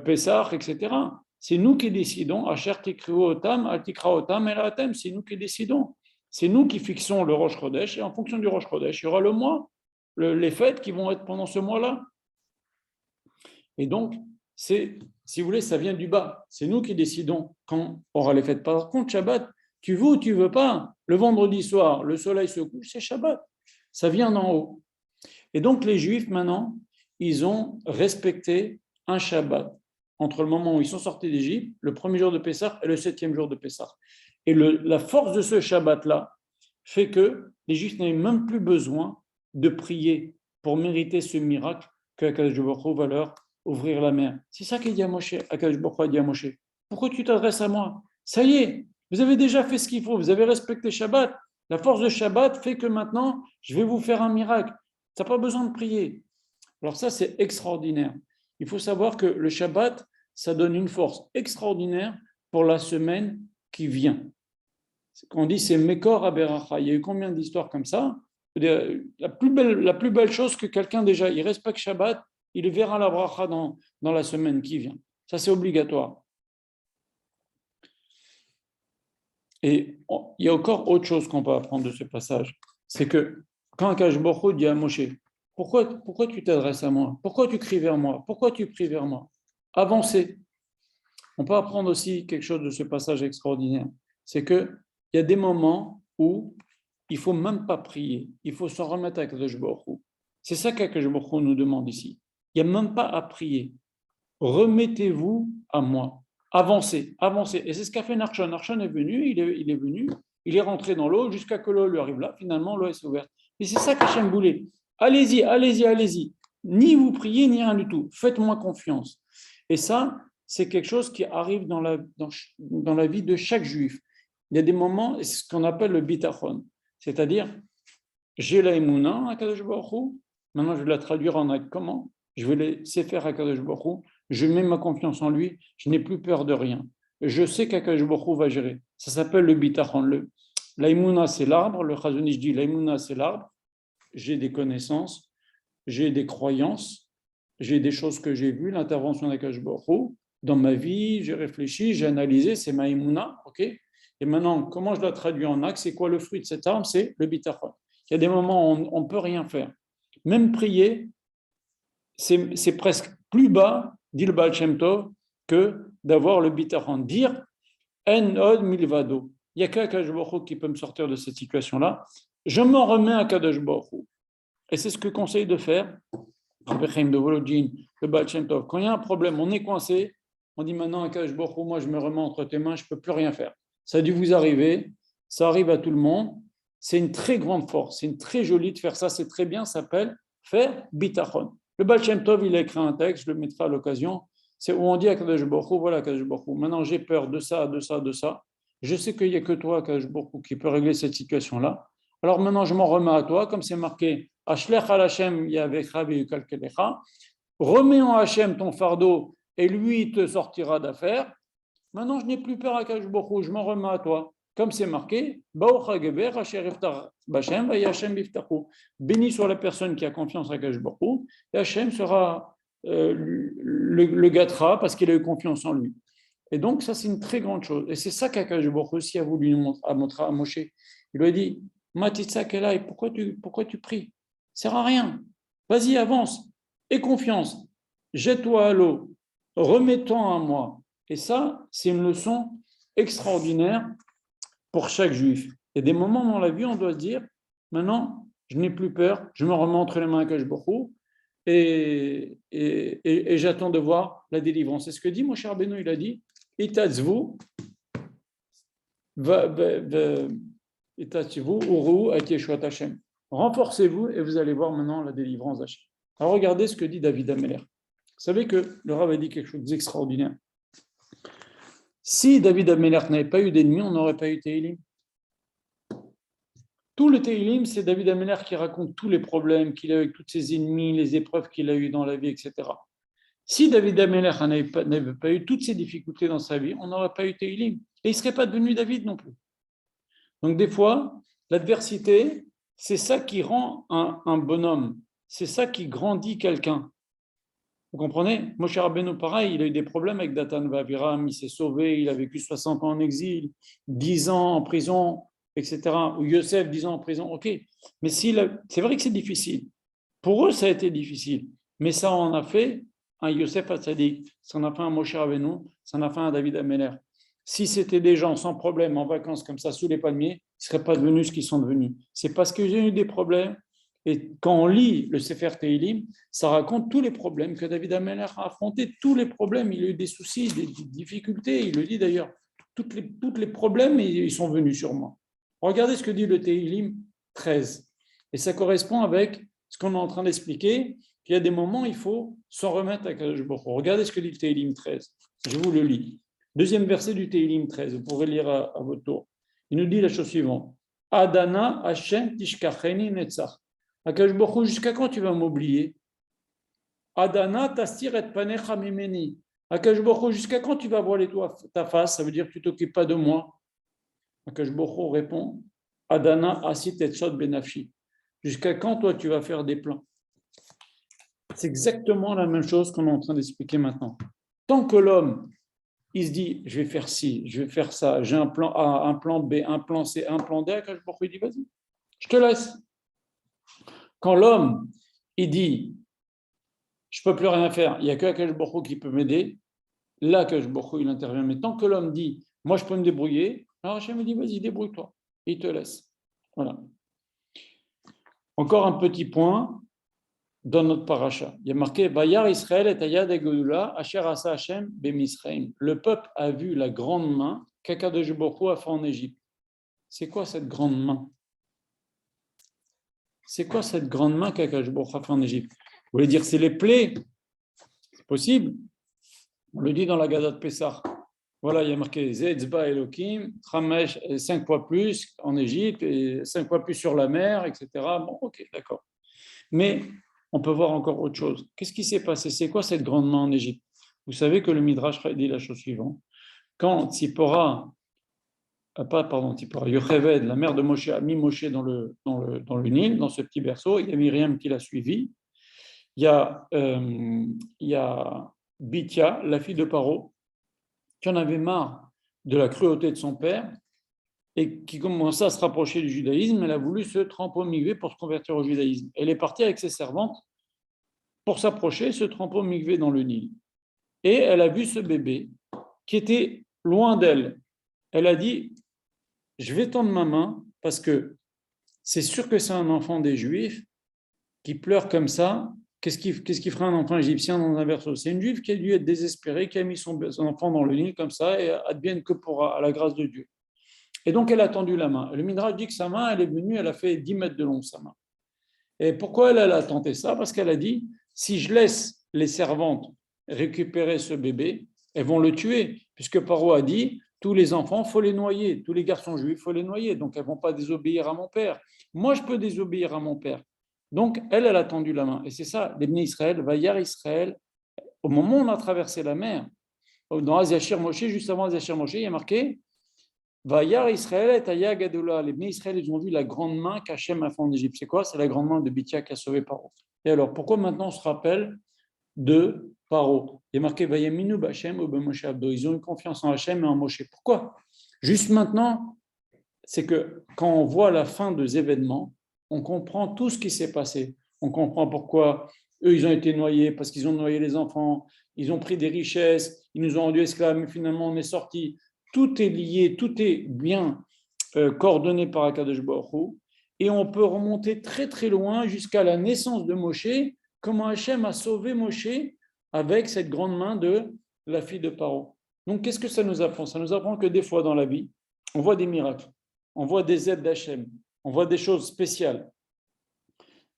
Pessah, etc. C'est nous qui décidons. Asher Tikreu Otam, Al Tikra Otam, El Atem. C'est nous qui décidons. C'est nous qui fixons le Rosh Chodesh, et en fonction du Rosh Chodesh, il y aura le mois, les fêtes qui vont être pendant ce mois-là. Et donc, si vous voulez, ça vient du bas. C'est nous qui décidons quand on aura les fêtes. Par contre, Shabbat, tu veux ou tu veux pas, le vendredi soir, le soleil se couche, c'est Shabbat. Ça vient d'en haut. Et donc, les Juifs, maintenant, ils ont respecté un Shabbat entre le moment où ils sont sortis d'Égypte, le premier jour de Pessah et le 7e jour de Pessah. Et la force de ce Shabbat-là fait que les Juifs n'avaient même plus besoin de prier pour mériter ce miracle qu'Akadosh Baruch Hu va leur ouvrir la mer. C'est ça qu'il dit à Moshe. Akadosh Baruch Hu a dit à Moshe, pourquoi tu t'adresses à moi? Ça y est, vous avez déjà fait ce qu'il faut, vous avez respecté Shabbat. La force de Shabbat fait que maintenant, je vais vous faire un miracle. Tu n'as pas besoin de prier. Alors ça, c'est extraordinaire. Il faut savoir que le Shabbat, ça donne une force extraordinaire pour la semaine qui vient. On dit c'est Mekor Aberacha. Il y a eu combien d'histoires comme ça? La plus belle chose que quelqu'un déjà, il respecte Shabbat, il verra la bracha dans la semaine qui vient. Ça, c'est obligatoire. Et il y a encore autre chose qu'on peut apprendre de ce passage. C'est que quand Akadosh Baruch Hu dit à Moshe, pourquoi tu t'adresses à moi? Pourquoi tu cries vers moi? Pourquoi tu pries vers moi? Avancez. On peut apprendre aussi quelque chose de ce passage extraordinaire. C'est qu'il y a des moments où il ne faut même pas prier. Il faut s'en remettre à Akadosh Baruch Hu. C'est ça qu'Akadosh Baruch Hu nous demande ici. Il n'y a même pas à prier. Remettez-vous à moi. Avancez, avancez. Et c'est ce qu'a fait Narshon. Narshon est venu, il est venu, il est rentré dans l'eau jusqu'à que l'eau lui arrive là. Finalement, l'eau est ouverte. Et c'est ça qu'Hachem voulait. Allez-y, allez-y, allez-y. Ni vous priez, ni rien du tout. Faites-moi confiance. Et ça, c'est quelque chose qui arrive dans la vie de chaque juif. Il y a des moments, c'est ce qu'on appelle le bitachon. C'est-à-dire, j'ai la émouna à Kadosh Baruch Hu. Maintenant, je vais la traduire en acte. Comment? Je vais laisser faire à Kadosh Baruch Hu. Je mets ma confiance en lui. Je n'ai plus peur de rien. Je sais qu'Akadosh Baruch Hu va gérer. Ça s'appelle le bitachon. La émouna, c'est l'arbre. Le Chazon Ish dit, la émouna, c'est l'arbre. J'ai des connaissances, j'ai des croyances, j'ai des choses que j'ai vues, l'intervention d'Akadosh Baruch Hu. Dans ma vie, j'ai réfléchi, j'ai analysé, c'est ma émouna. Ok. Et maintenant, comment je la traduis en acte? C'est quoi le fruit de cette arme? C'est le bitachon. Il y a des moments où on ne peut rien faire. Même prier, c'est presque plus bas, dit le Baal Shem Tov, que d'avoir le bitachon. Dire En od milvado. Il n'y a qu'Akadosh Baruch Hu qui peut me sortir de cette situation-là. Je m'en remets à Akadosh Baruch Hu. Et c'est ce que conseille de faire Rabbi Chaim de Volodjin, le Baal Shem Tov. Quand il y a un problème, on est coincé, on dit maintenant Akadosh Baruch Hu, moi je me remets entre tes mains, je ne peux plus rien faire. Ça a dû vous arriver, ça arrive à tout le monde. C'est une très grande force, c'est une très jolie de faire ça, c'est très bien, ça s'appelle faire bitachon. Le Baal Shem Tov, il a écrit un texte, je le mettrai à l'occasion, c'est où on dit à Kadosh Baruch Hu, voilà Kadosh Baruch Hu, maintenant j'ai peur de ça, de ça, de ça. Je sais qu'il n'y a que toi, Kadosh Baruch Hu, qui peut régler cette situation-là. Alors maintenant, je m'en remets à toi, comme c'est marqué, Ashlech al Hashem yavecha veyukalkelecha. Remets en Hashem ton fardeau et lui te sortira d'affaire. Maintenant, je n'ai plus peur à Kadosh Baruch Hu, je m'en remets à toi. Comme c'est marqué, béni soit la personne qui a confiance à Kadosh Baruch Hu, et Hashem sera le gâtera parce qu'il a eu confiance en lui. Et donc, ça, c'est une très grande chose. Et c'est ça qu'Akadosh Baruch Hu aussi a voulu nous montrer à Moshe. Il lui a dit, Matitsa Kelai, pourquoi tu pries? Ça ne sert à rien. Vas-y, avance. Aie confiance. Jette-toi à l'eau. Remets-toi à moi. Et ça, c'est une leçon extraordinaire pour chaque juif. Il y a des moments dans la vie où on doit se dire, maintenant, je n'ai plus peur, je me remets entre les mains de Akadosh Baruch Hu et j'attends de voir la délivrance. C'est ce que dit mon cher Beno, il a dit, Itatzvu, renforcez-vous et vous allez voir maintenant la délivrance d'Hachem. Alors regardez ce que dit David Ameler. Vous savez que le Rav a dit quelque chose d'extraordinaire. Si David Ameler n'avait pas eu d'ennemis, on n'aurait pas eu Tehillim. Tout le Tehillim, c'est David Ameler qui raconte tous les problèmes qu'il a eu avec tous ses ennemis, les épreuves qu'il a eues dans la vie, etc. Si David Ameler n'avait pas eu toutes ces difficultés dans sa vie, on n'aurait pas eu Tehillim. Et il ne serait pas devenu David non plus. Donc des fois, l'adversité, c'est ça qui rend un bonhomme. C'est ça qui grandit quelqu'un. Vous comprenez? Moshe Rabbeinu, pareil, il a eu des problèmes avec Datan Vaviram, il s'est sauvé, il a vécu 60 ans en exil, 10 ans en prison, etc. Ou Yosef, 10 ans en prison, ok. Mais c'est vrai que c'est difficile. Pour eux, ça a été difficile. Mais ça en a fait un Yosef Hatzadik, ça en a fait un Moshe Rabbeinu, ça en a fait un David Ameler. Si c'était des gens sans problème en vacances comme ça sous les palmiers, ils ne seraient pas devenus ce qu'ils sont devenus. C'est parce qu'ils ont eu des problèmes. Et quand on lit le Sefer Tehillim, ça raconte tous les problèmes que David Ameler a affrontés, tous les problèmes. Il a eu des soucis, des difficultés. Il le dit d'ailleurs. Tous les problèmes, ils sont venus sur moi. Regardez ce que dit le Tehillim 13. Et ça correspond avec ce qu'on est en train d'expliquer, qu'il y a des moments où il faut s'en remettre à Kadosh Baruch Hu. Regardez ce que dit le Tehillim 13. Je vous le lis. Deuxième verset du Tehillim 13. Vous pourrez lire à votre tour. Il nous dit la chose suivante. Adana Hashem tishkacheni netzach. Akadosh Baruch Hu, jusqu'à quand tu vas m'oublier? Adana tastir et panecha mimeni. Akadosh Baruch Hu, jusqu'à quand tu vas voiler ta face? Ça veut dire que tu ne t'occupes pas de moi. Akadosh Baruch Hu répond, Adana asit et sod benafshi. Jusqu'à quand toi tu vas faire des plans? C'est exactement la même chose qu'on est en train d'expliquer maintenant. Tant que l'homme, il se dit, je vais faire ci, je vais faire ça, j'ai un plan A, un plan B, un plan C, un plan D, Akadosh Baruch Hu dit, vas-y, je te laisse. Quand l'homme, il dit, je ne peux plus rien faire, il n'y a que Akadosh Baruch Hu qui peut m'aider, là, Akadosh Baruch Hu, il intervient. Mais tant que l'homme dit, moi, je peux me débrouiller, alors Hachem me dit, vas-y, débrouille-toi. Et il te laisse. Voilà. Encore un petit point. dans notre paracha. Il y a marqué Vayar Israël et Ayad Egodula, Asher Asa Hashem Bemisraim. Le peuple a vu la grande main qu'Akadosh Baruch Hu a fait en Égypte. C'est quoi cette grande main? C'est quoi cette grande main qu'Akadosh Baruch Hu a fait en Égypte? Vous voulez dire c'est les plaies? C'est possible. On le dit dans la Gada de Pessah. Voilà, il y a marqué Zetzba Elohim, Chamesh, 5 fois plus en Égypte, et 5 fois plus sur la mer, etc. Bon, ok, d'accord. Mais on peut voir encore autre chose. Qu'est-ce qui s'est passé? C'est quoi cette grande main en Égypte? Vous savez que le Midrash dit la chose suivante. Quand Tzipora, Tzipora, Yocheved, la mère de Moshe, a mis Moshe dans le Nil, dans ce petit berceau, il y a Myriam qui l'a suivi. Il y a Bithia, la fille de Paro, qui en avait marre de la cruauté de son père et qui commençait à se rapprocher du judaïsme. Elle a voulu se tremper au mikvé pour se convertir au judaïsme. Elle est partie avec ses servantes pour s'approcher, se tremper au mikvé dans le Nil. Et elle a vu ce bébé qui était loin d'elle. Elle a dit, je vais tendre ma main parce que c'est sûr que c'est un enfant des Juifs qui pleure comme ça. Qu'est-ce qui ferait un enfant égyptien dans un berceau? C'est une juive qui a dû être désespérée, qui a mis son enfant dans le Nil comme ça et advienne que à la grâce de Dieu. Et donc elle a tendu la main. Le Midrash dit que sa main, elle est venue, elle a fait 10 mètres de long, sa main. Et pourquoi elle a tenté ça? Parce qu'elle a dit, si je laisse les servantes récupérer ce bébé, elles vont le tuer, puisque Paro a dit, tous les enfants, il faut les noyer, tous les garçons juifs, il faut les noyer, donc elles ne vont pas désobéir à mon père. Moi, je peux désobéir à mon père. Donc, elle a tendu la main. Et c'est ça, les Bnei Israël, Vayar Israël, au moment où on a traversé la mer, dans Aziachir Moshe, juste avant Aziachir Moshe, il y a marqué Vayar Israël et Aya Gadoula. Les Bnei Israël, ils ont vu la grande main qu'Hachem a fait en Égypte. C'est quoi? C'est la grande main de Bithia qui a sauvé Paro. Et alors, pourquoi maintenant on se rappelle de Paro? Il y a marqué Vayaminu B'Hachem ou B'Moshe Abdo. Ils ont eu confiance en Hachem et en Moshe. Pourquoi? Juste maintenant, c'est que quand on voit la fin des événements, on comprend tout ce qui s'est passé. On comprend pourquoi eux, ils ont été noyés, parce qu'ils ont noyé les enfants, ils ont pris des richesses, ils nous ont rendus esclaves, mais finalement on est sortis. Tout est lié, tout est bien coordonné par Akadosh Baruch Hu, et on peut remonter très très loin jusqu'à la naissance de Moshe, comment Hachem a sauvé Moshe avec cette grande main de la fille de Paro. Donc qu'est-ce que ça nous apprend? Ça nous apprend que des fois dans la vie, on voit des miracles, on voit des aides d'Hachem, on voit des choses spéciales.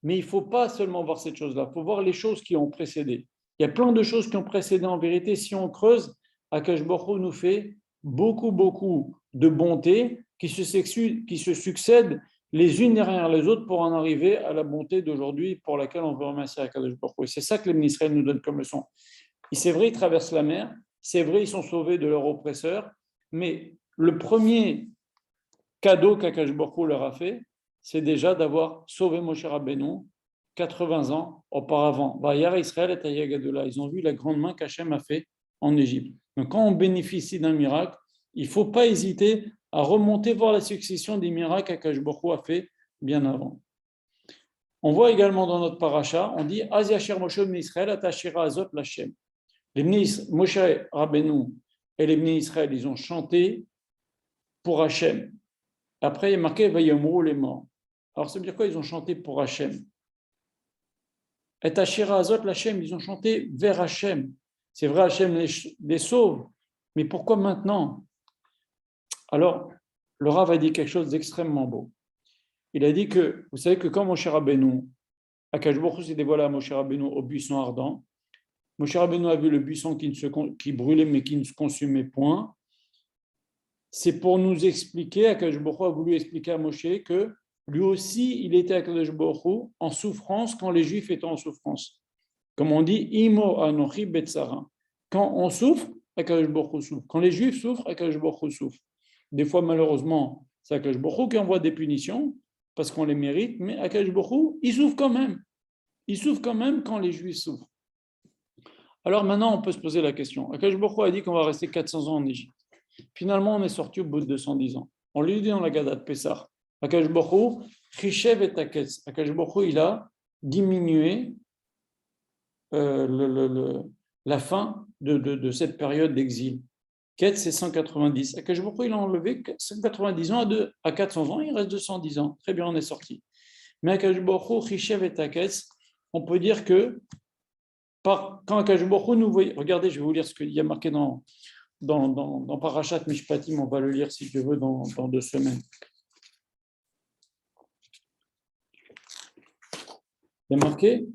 Mais il ne faut pas seulement voir cette chose-là, il faut voir les choses qui ont précédé. Il y a plein de choses qui ont précédé en vérité. Si on creuse, Akadosh Baruch Hu nous fait beaucoup, beaucoup de bontés qui se succèdent les unes derrière les autres pour en arriver à la bonté d'aujourd'hui pour laquelle on veut remercier Akadosh Baruch Hu. Et c'est ça que les Israël nous donnent comme leçon. C'est vrai, ils traversent la mer, c'est vrai, ils sont sauvés de leurs oppresseurs, mais le premier cadeau qu'Akadosh Baruch Hu leur a fait, c'est déjà d'avoir sauvé Moshe Rabbeinu 80 ans auparavant. Vayar Israël et Aya Gadoula. Ils ont vu la grande main qu'Hachem a fait en Égypte. Donc quand on bénéficie d'un miracle, il ne faut pas hésiter à remonter voir la succession des miracles qu'Akadosh Baruch Hu a fait bien avant. On voit également dans notre paracha, on dit Az Yasher Moshe Bnei Israël atashira azot l'Hachem. Les Moshe Rabbeinu et les Bnei Israël, ils ont chanté pour Hachem. Après, il est marqué Vayomru les morts. Alors, ça veut dire quoi? Ils ont chanté pour Hachem. Et Ashira Azot l'Hachem, ils ont chanté vers Hachem. C'est vrai, Hachem les sauve. Mais pourquoi maintenant? Alors, le Rav a dit quelque chose d'extrêmement beau. Il a dit que, vous savez que quand Moshe Rabbeinu, Akadosh Baruch Hu s'est dévoilé à Moshe Rabbeinu au buisson ardent, Moshe Rabbeinu a vu le buisson qui brûlait mais qui ne se consumait point. C'est pour nous expliquer, Akadosh Baruch Hu a voulu expliquer à Moshe que lui aussi, il était Akadosh Baruch Hu en souffrance quand les Juifs étaient en souffrance. Comme on dit, Imo anochi betzara. Quand on souffre, Akadosh Baruch Hu souffre. Quand les Juifs souffrent, Akadosh Baruch Hu souffre. Des fois, malheureusement, c'est Akadosh Baruch Hu qui envoie des punitions parce qu'on les mérite, mais Akadosh Baruch Hu, il souffre quand même. Il souffre quand même quand les Juifs souffrent. Alors maintenant, on peut se poser la question. Akadosh Baruch Hu a dit qu'on va rester 400 ans en Égypte. Finalement, on est sorti au bout de 210 ans. On lui dit dans la Gada de Pessah, Akadosh Baruch Hu, Chishev et Taketz. Akadosh Baruch Hu, il a diminué la fin de cette période d'exil. Ketz, c'est 190. Akadosh Baruch Hu, il a enlevé 190 ans à 400 ans, il reste 210 ans. Très bien, on est sorti. Mais Akadosh Baruch Hu, Chishev et Taketz, on peut dire que quand Akash Baruch Hu nous voit, regardez, je vais vous lire ce qu'il y a marqué dans Parashat Mishpatim, on va le lire si tu veux dans 2 semaines. Il y a marqué,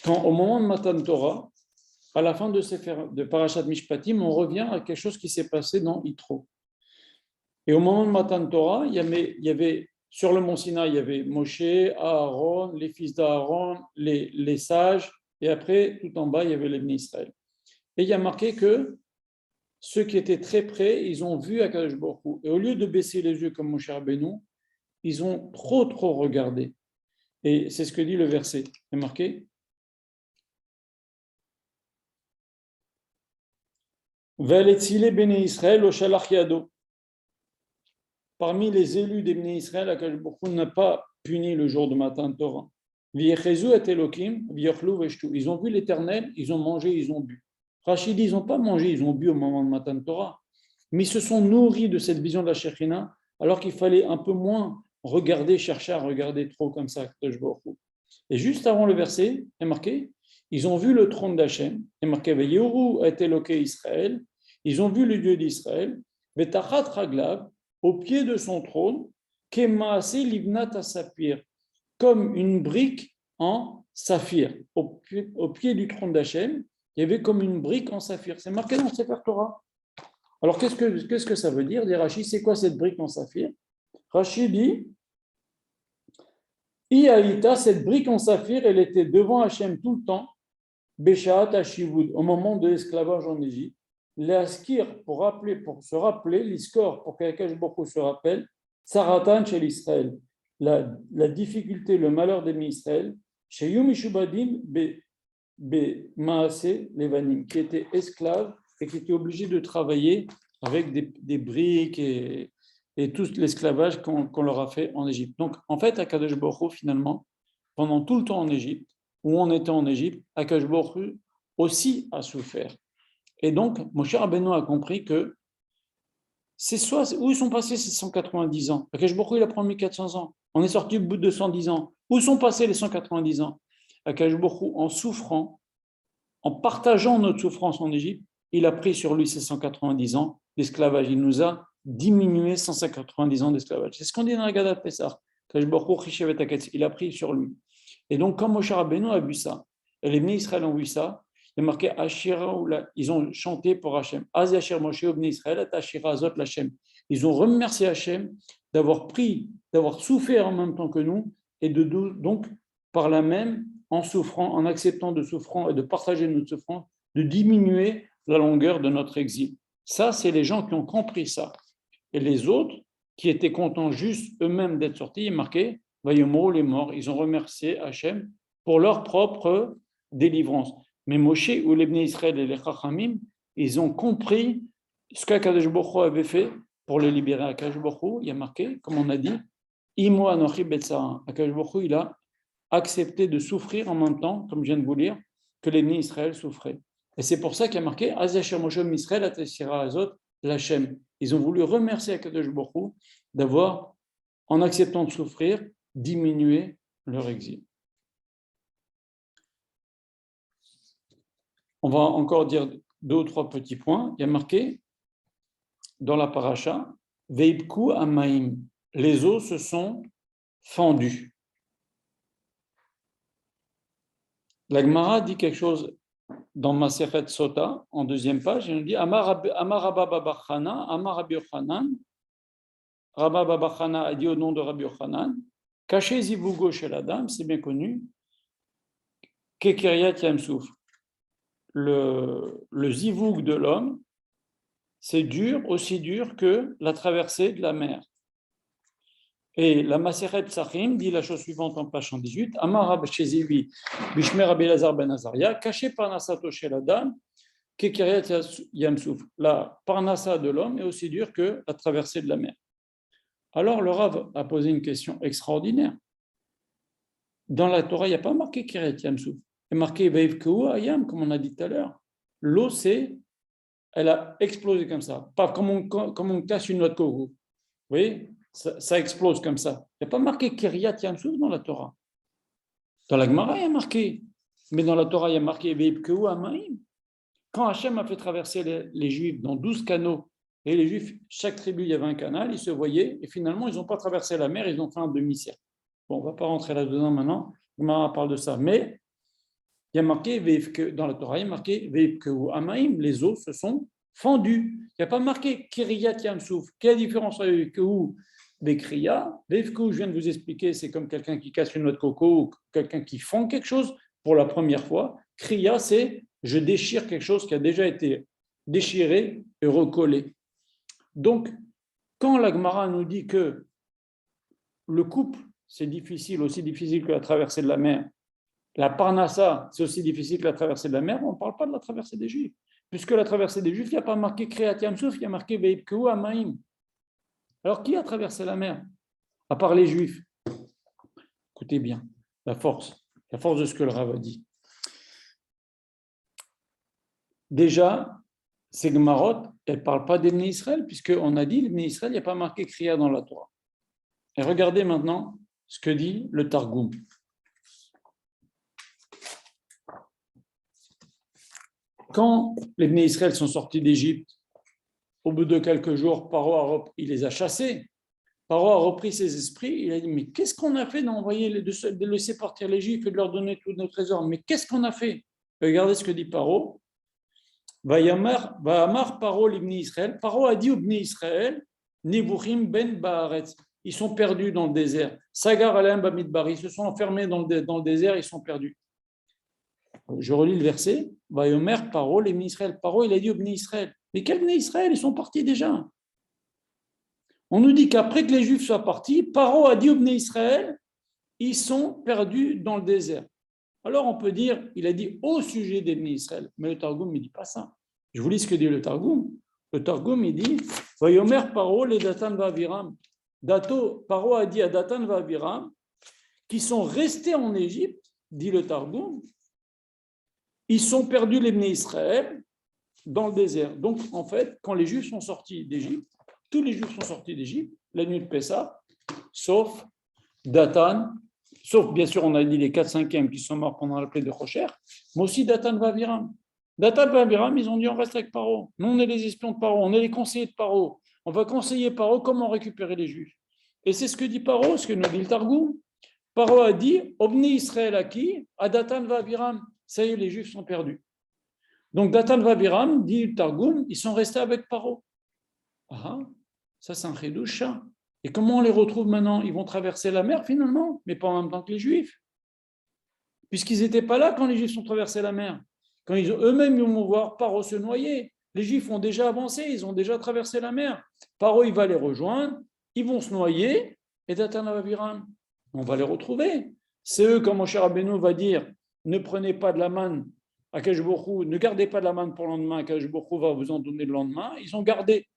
au moment de Matan Torah, à la fin de Parashat Mishpatim, on revient à quelque chose qui s'est passé dans Yitro. Et au moment de Matan Torah, il y avait sur le mont Sinaï, il y avait Moshe, Aaron, les fils d'Aaron, les sages, et après, tout en bas, il y avait les Bnei Israël. Et il y a marqué que ceux qui étaient très près, ils ont vu Akadosh Baruch Hu. Et au lieu de baisser les yeux comme Moshe Rabbeinu, ils ont trop regardé. Et c'est ce que dit le verset. Il est marqué. Ve'aletzile bnei Israël o shalach yado. Parmi les élus des Bnei Israël, Akadosh Baruch Hu n'a pas puni le jour de Matan Torah. V'yechezu et Elokim, v'yochlu v'eshtu. Ils ont vu l'Éternel, ils ont mangé, ils ont bu. Rachid, ils n'ont pas mangé, ils ont bu au moment de Matan Torah. Mais ils se sont nourris de cette vision de la Shekhinah, alors qu'il fallait un peu moins regarder, chercher à regarder trop comme ça. Et juste avant le verset, il est marqué, ils ont vu le trône d'Hachem, il est marqué, Ve'yoru et Eloké Israël, ils ont vu le Dieu d'Israël, Ve'tachat Raglav, au pied de son trône, Kemaase Livnat Asapir, comme une brique en saphir. Au pied du trône d'Hachem, il y avait comme une brique en saphir. C'est marqué dans le Sefer Torah. Alors, qu'est-ce que ça veut dire, dit Rashi? C'est quoi cette brique en saphir? Rashi dit, Iaïta, cette brique en saphir, elle était devant Hachem tout le temps, Beshaat Hashivud, au moment de l'esclavage en Égypte. L'askir, pour se rappeler, l'iskor, pour qu'Akash Baruch Hu se rappelle, Saratan chez l'Israël, la difficulté, le malheur des Israël, chez Yumishubadim, Maase Levanim, qui étaient esclaves et qui étaient obligés de travailler avec des briques et tout l'esclavage qu'on leur a fait en Égypte. Donc, en fait, Akadosh Baruch Hu, finalement, pendant tout le temps en Égypte, où on était en Égypte, Akadosh Baruch Hu aussi a souffert. Et donc, Moshe Rabbeinu a compris que c'est soit où ils sont passés ces 190 ans. Akadosh Baruch Hu, il a promis 400 ans. On est sorti au bout de 110 ans. Où sont passés les 190 ans? Akadosh Baruch Hu, en souffrant, en partageant notre souffrance en Égypte, il a pris sur lui ces 190 ans d'esclavage. Il nous a diminué 190 ans d'esclavage. C'est ce qu'on dit dans la Gada de Pessah. Il a pris sur lui. Et donc, quand Moshe Rabbeinu a vu ça, et les Bnei Israël ont vu ça, il est marqué Ashira, ils ont chanté pour Hachem. Az Yashir Moshe Bnei Israël, Ashira Azot Hachem. Ils ont remercié Hachem d'avoir souffert en même temps que nous, et donc, par là même, en souffrant, en acceptant de souffrir et de partager notre souffrance, de diminuer la longueur de notre exil. Ça, c'est les gens qui ont compris ça. Et les autres, qui étaient contents juste eux-mêmes d'être sortis, il est marqué, Vayomo, les morts, ils ont remercié Hachem pour leur propre délivrance. Mais Moshe ou les Bnei Israël et les Chachamim, ils ont compris ce qu'Akadosh Baruch Hu avait fait pour les libérer. Akadosh Baruch Hu, il y a marqué, comme on a dit, Imo Anochi Betsara. Akadosh Baruch Hu, il a accepté de souffrir en même temps, comme je viens de vous lire, que les Bnei Israël souffraient. Et c'est pour ça qu'il y a marqué Az Yashir Moshe Israël Atashira Azot Lachem. Ils ont voulu remercier Akadosh Baruch Hu d'avoir, en acceptant de souffrir, diminué leur exil. On va encore dire 2 ou 3 petits points. Il y a marqué dans la paracha Veibku Amaim. Les eaux se sont fendues. La Gemara dit quelque chose dans Masechet Sota, en 2e page, il nous dit Amar Rabba Bar Chana, Amar Rabbi Yochanan. Rabba Bar Chana a dit au nom de Rabbi Yochanan, Caché Zivugo chez la dame, c'est bien connu, Kekiryat Yamsouf. Le zivoug de l'homme, c'est dur, aussi dur que la traversée de la mer. Et la Masechet Psachim dit la chose suivante en page 118, Amar Rab Shezivi, Bishmer Rabbi Elazar ben Azaria, caché Parnasato chez la dame, Kekiryat Yamsouf. La Parnassa de l'homme est aussi dure que la traversée de la mer. Alors le Rav a posé une question extraordinaire. Dans la Torah, il n'y a pas marqué Kekiryat Yamsouf. Il y a marqué Veivkeu Ayam, comme on a dit tout à l'heure. L'eau, elle a explosé comme ça. Pas comme on casse une noix de coco. Vous voyez, ça explose comme ça. Il n'y a pas marqué Kiryat Yamsouf dans la Torah. Dans la Gemara, il y a marqué, mais dans la Torah, il y a marqué Veipkeu Amaim. Quand Hachem a fait traverser les Juifs dans 12 canaux, et les Juifs, chaque tribu, il y avait un canal, ils se voyaient, et finalement, ils n'ont pas traversé la mer, ils ont fait un demi-cercle. Bon, on ne va pas rentrer là-dedans maintenant, Gemara parle de ça, mais il y a marqué, dans la Torah, il y a marqué Veipkeu Amaim, les eaux se sont fendues. Il n'y a pas marqué Kiryat Yamsouf. Quelle est la différence entre Veipkeu et Kriya? Veipkeu, je viens de vous expliquer, c'est comme quelqu'un qui casse une noix de coco ou quelqu'un qui fend quelque chose pour la première fois. Kriya, c'est je déchire quelque chose qui a déjà été déchiré et recollé. Donc, quand la Gemara nous dit que le couple, c'est difficile, aussi difficile que la traversée de la mer, la parnassa, c'est aussi difficile que la traversée de la mer, on ne parle pas de la traversée des Juifs. Puisque la traversée des Juifs, il n'y a pas marqué Kriyat Yamsouf, il y a marqué Veipkeu Amaim. Alors, qui a traversé la mer? À part les Juifs. Écoutez bien, la force de ce que le Rav a dit. Déjà, ces Gemarot, elles ne parlent pas des Bnei Israël, puisqu'on a dit, les Bnei Israël, il n'y a pas marqué Kriya dans la Torah. Et regardez maintenant ce que dit le Targum. Quand les Bnei Israël sont sortis d'Égypte, au bout de quelques jours, Paro il les a chassés. Paro a repris ses esprits, il a dit, mais qu'est-ce qu'on a fait de laisser partir les Juifs et de leur donner tous nos trésors? Mais qu'est-ce qu'on a fait? Regardez ce que dit Paro. Va'amar Paro l'Ibni Israël. Paro a dit aux Bnei Israël, Nibuchim ben Baaretz. Ils sont perdus dans le désert. Sagar alayim bamidbar. Ils se sont enfermés dans le désert, ils sont perdus. Je relis le verset. Vayomer Paro l'Ibni Israël. Paro, il a dit aux Bnei Israël. Mais quels Bnei Israël? Ils sont partis déjà. On nous dit qu'après que les Juifs soient partis, Paro a dit aux Bnei Israël, ils sont perdus dans le désert. Alors on peut dire, il a dit au sujet des Bnei Israël, mais le Targum ne dit pas ça. Je vous lis ce que dit le Targum. Le Targum, il dit, Vayomer Paro les Datan va'Aviram. Paro a dit à Datan va'Aviram, qui sont restés en Égypte, dit le Targum, ils sont perdus les Bnei Israël dans le désert. Donc en fait, quand les Juifs sont sortis d'Égypte, tous les Juifs sont sortis d'Égypte, la nuit de Pessah, sauf Datan, sauf bien sûr on a dit les 4/5e qui sont morts pendant la plaie de Rocher, mais aussi Datan va'Aviram. Datan va'Aviram, ils ont dit on reste avec Paro. Nous on est les espions de Paro, on est les conseillers de Paro. On va conseiller Paro comment récupérer les Juifs. Et c'est ce que dit Paro, ce que nous dit le Targum. Paro a dit Obni Israël à qui? À Datan va'Aviram. Ça y est, les Juifs sont perdus. Donc Datan va'Aviram, dit le Targum, ils sont restés avec Paro. Ah, ça c'est un chidouche. Et comment on les retrouve maintenant? Ils vont traverser la mer finalement, mais pas en même temps que les Juifs. Puisqu'ils n'étaient pas là quand les Juifs ont traversé la mer. Quand eux-mêmes ils vont voir Paro se noyer. Les Juifs ont déjà avancé, ils ont déjà traversé la mer. Paro, il va les rejoindre, ils vont se noyer, et Datan va'Aviram, on va les retrouver. C'est eux, comme Moshe Rabbeinu va dire, ne prenez pas de la manne à Akadosh Baruch Hu, ne gardez pas de la manne pour le lendemain, Akadosh Baruch Hu va vous en donner le lendemain. Ils ont gardé.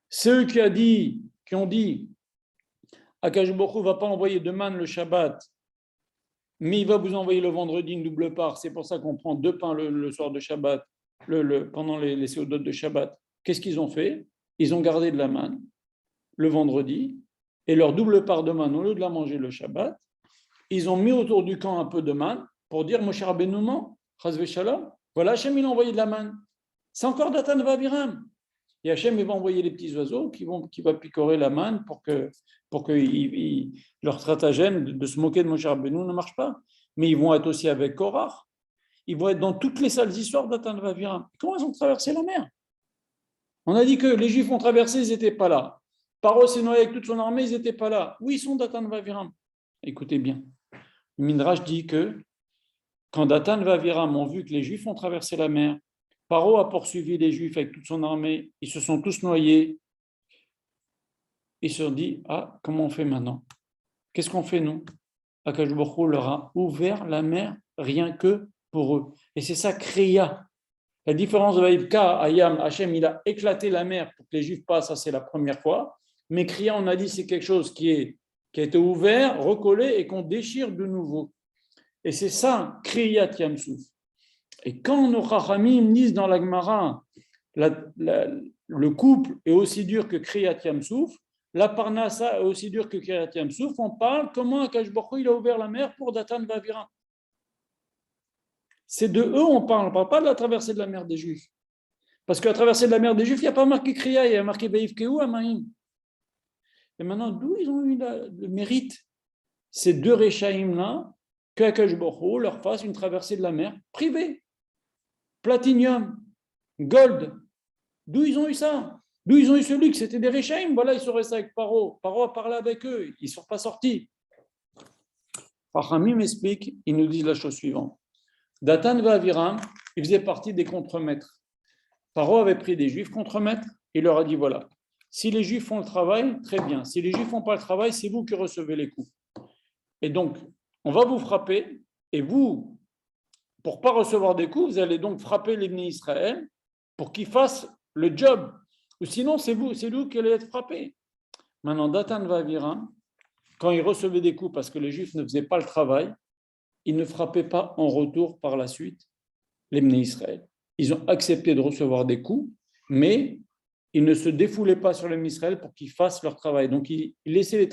C'est eux qui ont dit Akadosh Baruch Hu ne va pas envoyer de manne le Shabbat, mais il va vous envoyer le vendredi une double part. C'est pour ça qu'on prend 2 pains le soir de Shabbat, pendant les séodotes de Shabbat. Qu'est-ce qu'ils ont fait? Ils ont gardé de la manne le vendredi, et leur double part de manne, au lieu de la manger le Shabbat, ils ont mis autour du camp un peu de manne pour dire Moshe Rabbeinu ment, Chas Shalom. Voilà, Hachem, il a envoyé de la manne. C'est encore Datan va'Aviram. Et Hachem, il va envoyer les petits oiseaux qui vont picorer la manne pour que leur stratagème de se moquer de Moshe Rabbeinu ne marche pas. Mais ils vont être aussi avec Korach. Ils vont être dans toutes les sales histoires d'Datan va'Aviram. Comment ils ont traversé la mer? On a dit que les Juifs ont traversé, ils n'étaient pas là. Paro s'est noyé avec toute son armée, ils n'étaient pas là. Où ils sont Datan va'Aviram? Écoutez bien. Le Midrash dit que quand Datan va'Aviram ont vu que les Juifs ont traversé la mer, Paro a poursuivi les Juifs avec toute son armée, ils se sont tous noyés. Ils se sont dit, ah, comment on fait maintenant? Qu'est-ce qu'on fait, nous? Akadosh Baruch Hu leur a ouvert la mer rien que pour eux. Et c'est ça, Kriya. La différence de Vaïbka, Ayam, Hachem, il a éclaté la mer pour que les Juifs passent, ça c'est la première fois. Mais Kriya, on a dit, c'est quelque chose qui a été ouvert, recollé et qu'on déchire de nouveau. Et c'est ça, Kriyat Yamsouf. Et quand nos Chachamim disent dans la Gemara, le couple est aussi dur que Kriyat Yamsouf, la Parnassa est aussi dure que Kiryat Yam-Souf. On parle comment Akash Baruch Hu, il a ouvert la mer pour Datan Vaviram. C'est de eux on parle pas de la traversée de la mer des Juifs. Parce que la traversée de la mer des Juifs, il n'y a pas marqué Kriya, il y a marqué Veivkeu Amaim. Et maintenant, d'où ils ont eu le mérite, ces deux Réchaïm-là, qu'Akash Baruch Hu leur fasse une traversée de la mer privée, platinium, gold. D'où ils ont eu ça? D'où ils ont eu ce luxe? C'était des Réchaïm. Voilà, ils sont restés avec Paro. Paro a parlé avec eux. Ils ne sont pas sortis. Rachamim explique, ils nous disent la chose suivante. Datan et Aviram, ils faisaient partie des contremaîtres. Paro avait pris des Juifs contremaîtres. Il leur a dit, voilà, si les Juifs font le travail, très bien. Si les Juifs ne font pas le travail, c'est vous qui recevez les coups. Et donc, on va vous frapper. Et vous, pour ne pas recevoir des coups, vous allez donc frapper l'Ibn Israël pour qu'ils fassent le job. Ou sinon, c'est vous qui allez être frappés. Maintenant, Datan et Aviram, quand ils recevaient des coups parce que les Juifs ne faisaient pas le travail, ils ne frappaient pas en retour par la suite les Bnei Israël. Ils ont accepté de recevoir des coups, mais ils ne se défoulaient pas sur les Bnei Israël pour qu'ils fassent leur travail. Donc, ils laissaient les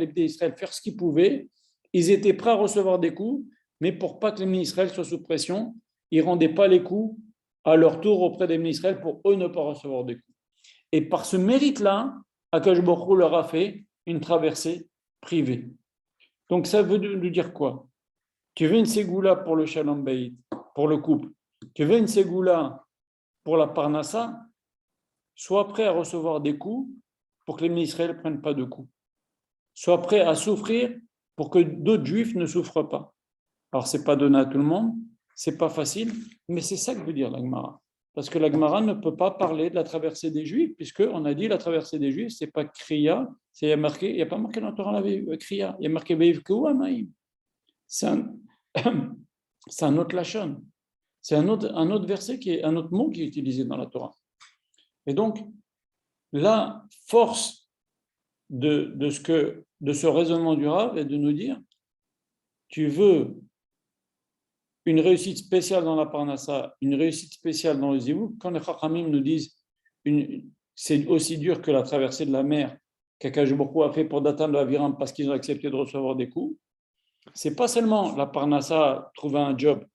Bnei Israël faire ce qu'ils pouvaient. Ils étaient prêts à recevoir des coups, mais pour pas que les Bnei Israël soient sous pression, ils ne rendaient pas les coups à leur tour auprès des Bnei Israël pour eux ne pas recevoir des coups. Et par ce mérite-là, Akash Baruch Hu leur a fait une traversée privée. Donc, ça veut nous dire quoi? Tu veux une ségoula pour le Shalom Bayit, pour le couple. Tu veux une ségoula pour la Parnassa, sois prêt à recevoir des coups pour que les Israël ne prennent pas de coups. Sois prêt à souffrir pour que d'autres Juifs ne souffrent pas. Alors, ce n'est pas donné à tout le monde, ce n'est pas facile, mais c'est ça que veut dire la Gemara. Parce que la Gemara ne peut pas parler de la traversée des Juifs, puisqu'on a dit la traversée des Juifs, ce n'est pas Kriya, il n'y a pas marqué dans le Torah Kriya, il y a marqué Veivkeu Amaim. C'est un autre lachon. C'est un autre verset, un autre mot qui est utilisé dans la Torah. Et donc, la force de ce raisonnement du Rav est de nous dire, tu veux une réussite spéciale dans la Parnassa, une réussite spéciale dans le Zivouk, quand les Chachamim nous disent c'est aussi dur que la traversée de la mer qu'Akash Baruch Hu a fait pour Datan de Aviram parce qu'ils ont accepté de recevoir des coups, c'est pas seulement la Parnassa, trouver un job,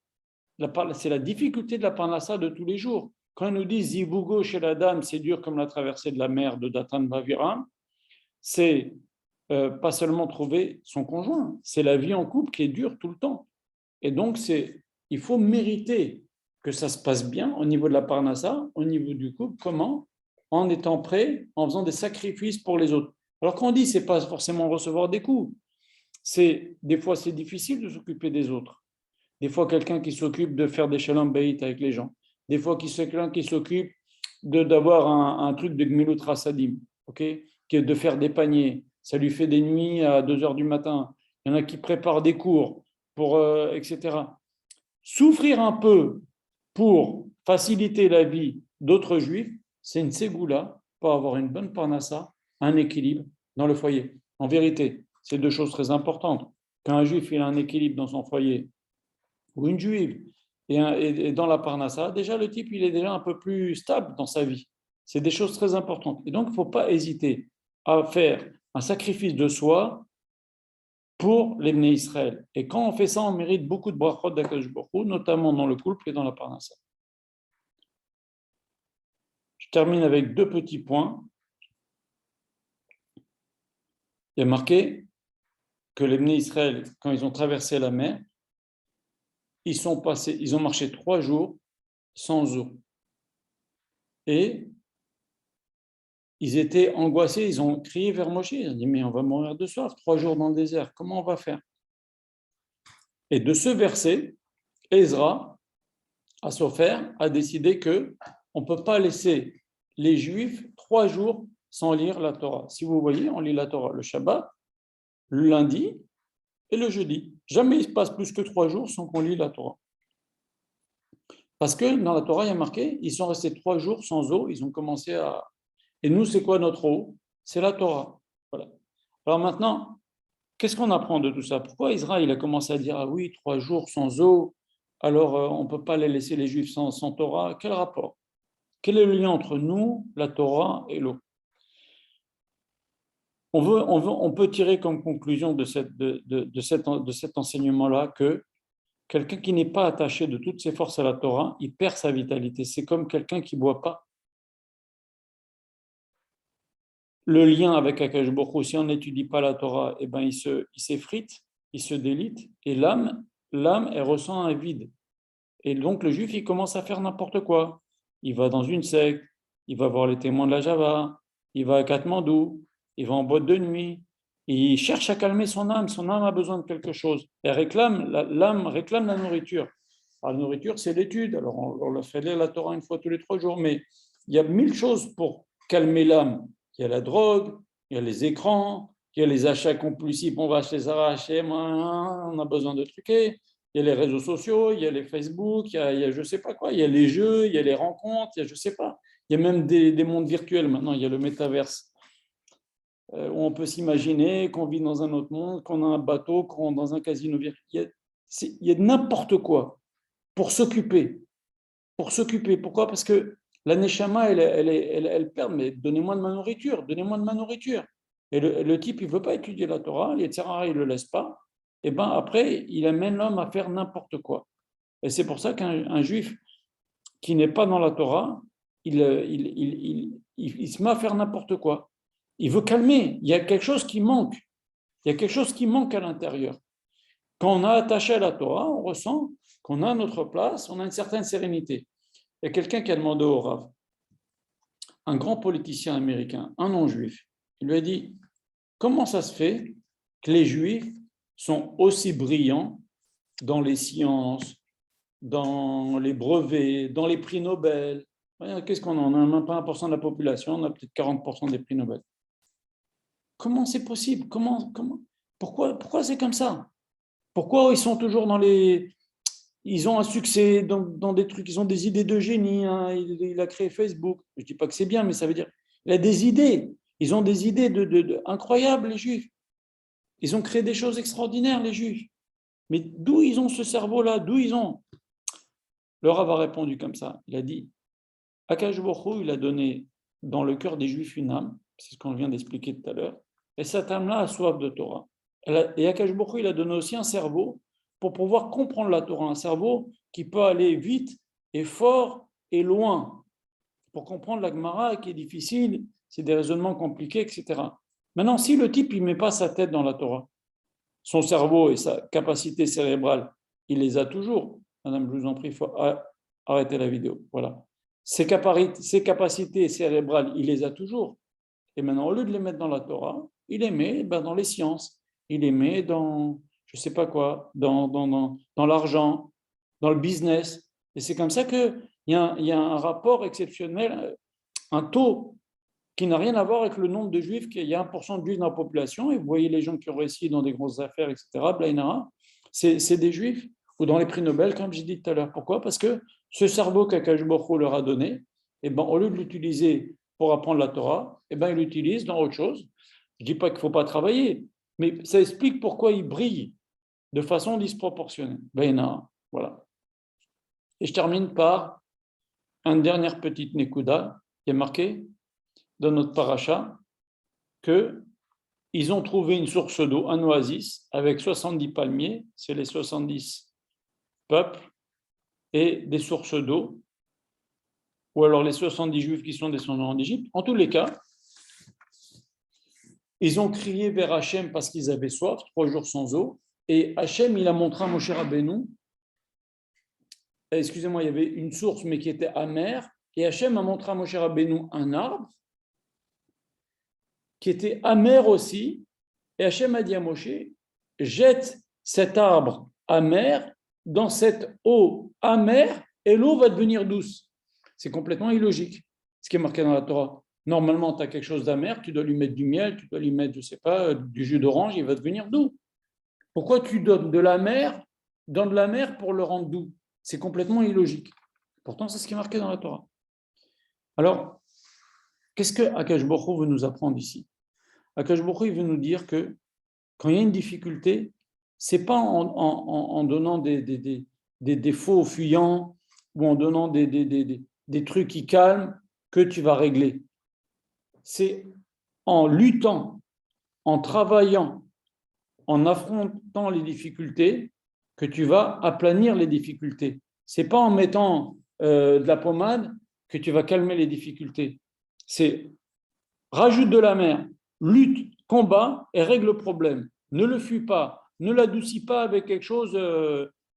c'est la difficulté de la Parnassa de tous les jours. Quand on nous dit Zivougo chez la dame, c'est dur comme la traversée de la mer de Datan de Aviram, c'est pas seulement trouver son conjoint, c'est la vie en couple qui est dure tout le temps. Et donc, il faut mériter que ça se passe bien au niveau de la Parnassa, au niveau du couple. Comment? En étant prêt, en faisant des sacrifices pour les autres. Alors, quand on dit, ce n'est pas forcément recevoir des coups. Des fois, c'est difficile de s'occuper des autres. Des fois, quelqu'un qui s'occupe de faire des shalom bayit avec les gens. Des fois, quelqu'un qui s'occupe d'avoir un truc de gmilut rasadim, okay? De faire des paniers. Ça lui fait des nuits à 2 heures du matin. Il y en a qui préparent des cours, etc. Souffrir un peu pour faciliter la vie d'autres juifs, c'est une ségoula pour avoir une bonne parnassa, un équilibre dans le foyer. En vérité, c'est 2 choses très importantes. Quand un juif il a un équilibre dans son foyer, ou une juive, et dans la parnassa, déjà le type il est déjà un peu plus stable dans sa vie. C'est des choses très importantes. Et donc, il ne faut pas hésiter à faire un sacrifice de soi pour les Bnei Israël. Et quand on fait ça, on mérite beaucoup de brachot d'Akadosh Baruch Hu, notamment dans le couple et dans la parnassa. Je termine avec 2 petits points. Il y a marqué que les Bnei Israël, quand ils ont traversé la mer, ils ont marché 3 jours sans eau. Et ils étaient angoissés, ils ont crié vers Moshe, ils ont dit, mais on va mourir de soif, 3 jours dans le désert, comment on va faire? Et de ce verset, Ezra, à Sopher, a décidé qu'on ne peut pas laisser les Juifs 3 jours sans lire la Torah. Si vous voyez, on lit la Torah le Shabbat, le lundi et le jeudi. Jamais il se passe plus que 3 jours sans qu'on lit la Torah. Parce que dans la Torah, il y a marqué, ils sont restés 3 jours sans eau, ils ont commencé à... Et nous, c'est quoi notre eau? C'est la Torah. Voilà. Alors maintenant, qu'est-ce qu'on apprend de tout ça? Pourquoi Israël a commencé à dire, ah oui, 3 jours sans eau, alors on ne peut pas les laisser les Juifs sans Torah? Quel rapport? Quel est le lien entre nous, la Torah et l'eau? On peut tirer comme conclusion de cet enseignement-là que quelqu'un qui n'est pas attaché de toutes ses forces à la Torah, il perd sa vitalité. C'est comme quelqu'un qui ne boit pas. Le lien avec Akash Baruch Hu, si on n'étudie pas la Torah, eh ben il s'effrite, il se délite, et elle ressent un vide. Et donc le juif, il commence à faire n'importe quoi. Il va dans une secte, il va voir les témoins de la Java, il va à Katmandou, il va en boîte de nuit, il cherche à calmer son âme a besoin de quelque chose. L'âme réclame la nourriture. Alors, la nourriture, c'est l'étude. Alors on leur fait lire la Torah une fois tous les 3 jours, mais il y a 1000 choses pour calmer l'âme. Il y a la drogue, il y a les écrans, il y a les achats compulsifs, on va acheter ça, on a besoin de truquer. Il y a les réseaux sociaux, il y a les Facebook, il y a je ne sais pas quoi, il y a les jeux, il y a les rencontres, il y a je ne sais pas. Il y a même des mondes virtuels maintenant, il y a le métaverse, où on peut s'imaginer qu'on vit dans un autre monde, qu'on a un bateau, qu'on est dans un casino virtuel. Il y a n'importe quoi pour s'occuper. Pourquoi? Parce que la neshama, elle perd, mais donnez-moi de ma nourriture, donnez-moi de ma nourriture. Et le type, il ne veut pas étudier la Torah, il ne le laisse pas. Et ben après, il amène l'homme à faire n'importe quoi. Et c'est pour ça qu'un juif qui n'est pas dans la Torah, il se met à faire n'importe quoi. Il veut calmer. Il y a quelque chose qui manque. Il y a quelque chose qui manque à l'intérieur. Quand on a attaché à la Torah, on ressent qu'on a notre place, on a une certaine sérénité. Il y a quelqu'un qui a demandé au Rav, un grand politicien américain, un non-juif, il lui a dit, comment ça se fait que les juifs sont aussi brillants dans les sciences, dans les brevets, dans les prix Nobel? Qu'est-ce qu'on a? On n'a même pas 1% de la population, on a peut-être 40% des prix Nobel. Comment c'est possible? Pourquoi c'est comme ça? Pourquoi ils sont toujours dans les... Ils ont un succès dans des trucs, ils ont des idées de génie. Hein. Il a créé Facebook. Je ne dis pas que c'est bien, mais ça veut dire il a des idées. Ils ont des idées incroyables, les Juifs. Ils ont créé des choses extraordinaires, les Juifs. Mais d'où ils ont ce cerveau-là? D'où ils ont? Le Rav a répondu comme ça. Il a dit, Akash Baruch Hu, il a donné dans le cœur des Juifs une âme. C'est ce qu'on vient d'expliquer tout à l'heure. Et cette âme-là a soif de Torah. Et Akash Baruch Hu, il a donné aussi un cerveau pour pouvoir comprendre la Torah, un cerveau qui peut aller vite et fort et loin. Pour comprendre la Gemara qui est difficile, c'est des raisonnements compliqués, etc. Maintenant, si le type ne met pas sa tête dans la Torah, son cerveau et sa capacité cérébrale, il les a toujours. Madame, je vous en prie, il faut arrêter la vidéo. Voilà. Ses capacités cérébrales, il les a toujours. Et maintenant, au lieu de les mettre dans la Torah, il les met dans les sciences. Il les met dans, je ne sais pas quoi, dans l'argent, dans le business. Et c'est comme ça qu'il y a un rapport exceptionnel, un taux qui n'a rien à voir avec le nombre de juifs. Il y a 1% de juifs dans la population, et vous voyez les gens qui ont réussi dans des grosses affaires, etc., Blainara, c'est des juifs, ou dans les prix Nobel, comme j'ai dit tout à l'heure. Pourquoi? Parce que ce cerveau qu'Akash Baruch Hu leur a donné, et au lieu de l'utiliser pour apprendre la Torah, ils l'utilisent dans autre chose. Je ne dis pas qu'il ne faut pas travailler, mais ça explique pourquoi ils brillent de façon disproportionnée. Voilà. Et je termine par une dernière petite nekuda qui est marquée dans notre paracha, qu'ils ont trouvé une source d'eau, un oasis, avec 70 palmiers, c'est les 70 peuples, et des sources d'eau, ou alors les 70 juifs qui sont descendants d'Égypte. En tous les cas, ils ont crié vers Hachem parce qu'ils avaient soif, 3 jours sans eau, et Hachem, il a montré à Moshe Rabbeinu, excusez-moi, il y avait une source, mais qui était amère, et Hachem a montré à Moshe Rabbeinu un arbre, qui était amer aussi, et Hachem a dit à Moshe, jette cet arbre amer dans cette eau amère, et l'eau va devenir douce. C'est complètement illogique, ce qui est marqué dans la Torah. Normalement, tu as quelque chose d'amer, tu dois lui mettre du miel, tu dois lui mettre, je ne sais pas, du jus d'orange, il va devenir doux. Pourquoi tu donnes de la mer dans de la mer pour le rendre doux? C'est complètement illogique. Pourtant, c'est ce qui est marqué dans la Torah. Alors, qu'est-ce que Akash Baruch Hu veut nous apprendre ici? Akash Baruch Hu veut nous dire que quand il y a une difficulté, ce n'est pas en donnant des faux fuyants ou en donnant des trucs qui calment que tu vas régler. C'est en luttant en travaillant, en affrontant les difficultés, que tu vas aplanir les difficultés. Ce n'est pas en mettant de la pommade que tu vas calmer les difficultés. C'est rajoute de la mer, lutte, combat et règle le problème. Ne le fuis pas, ne l'adoucis pas avec quelque chose,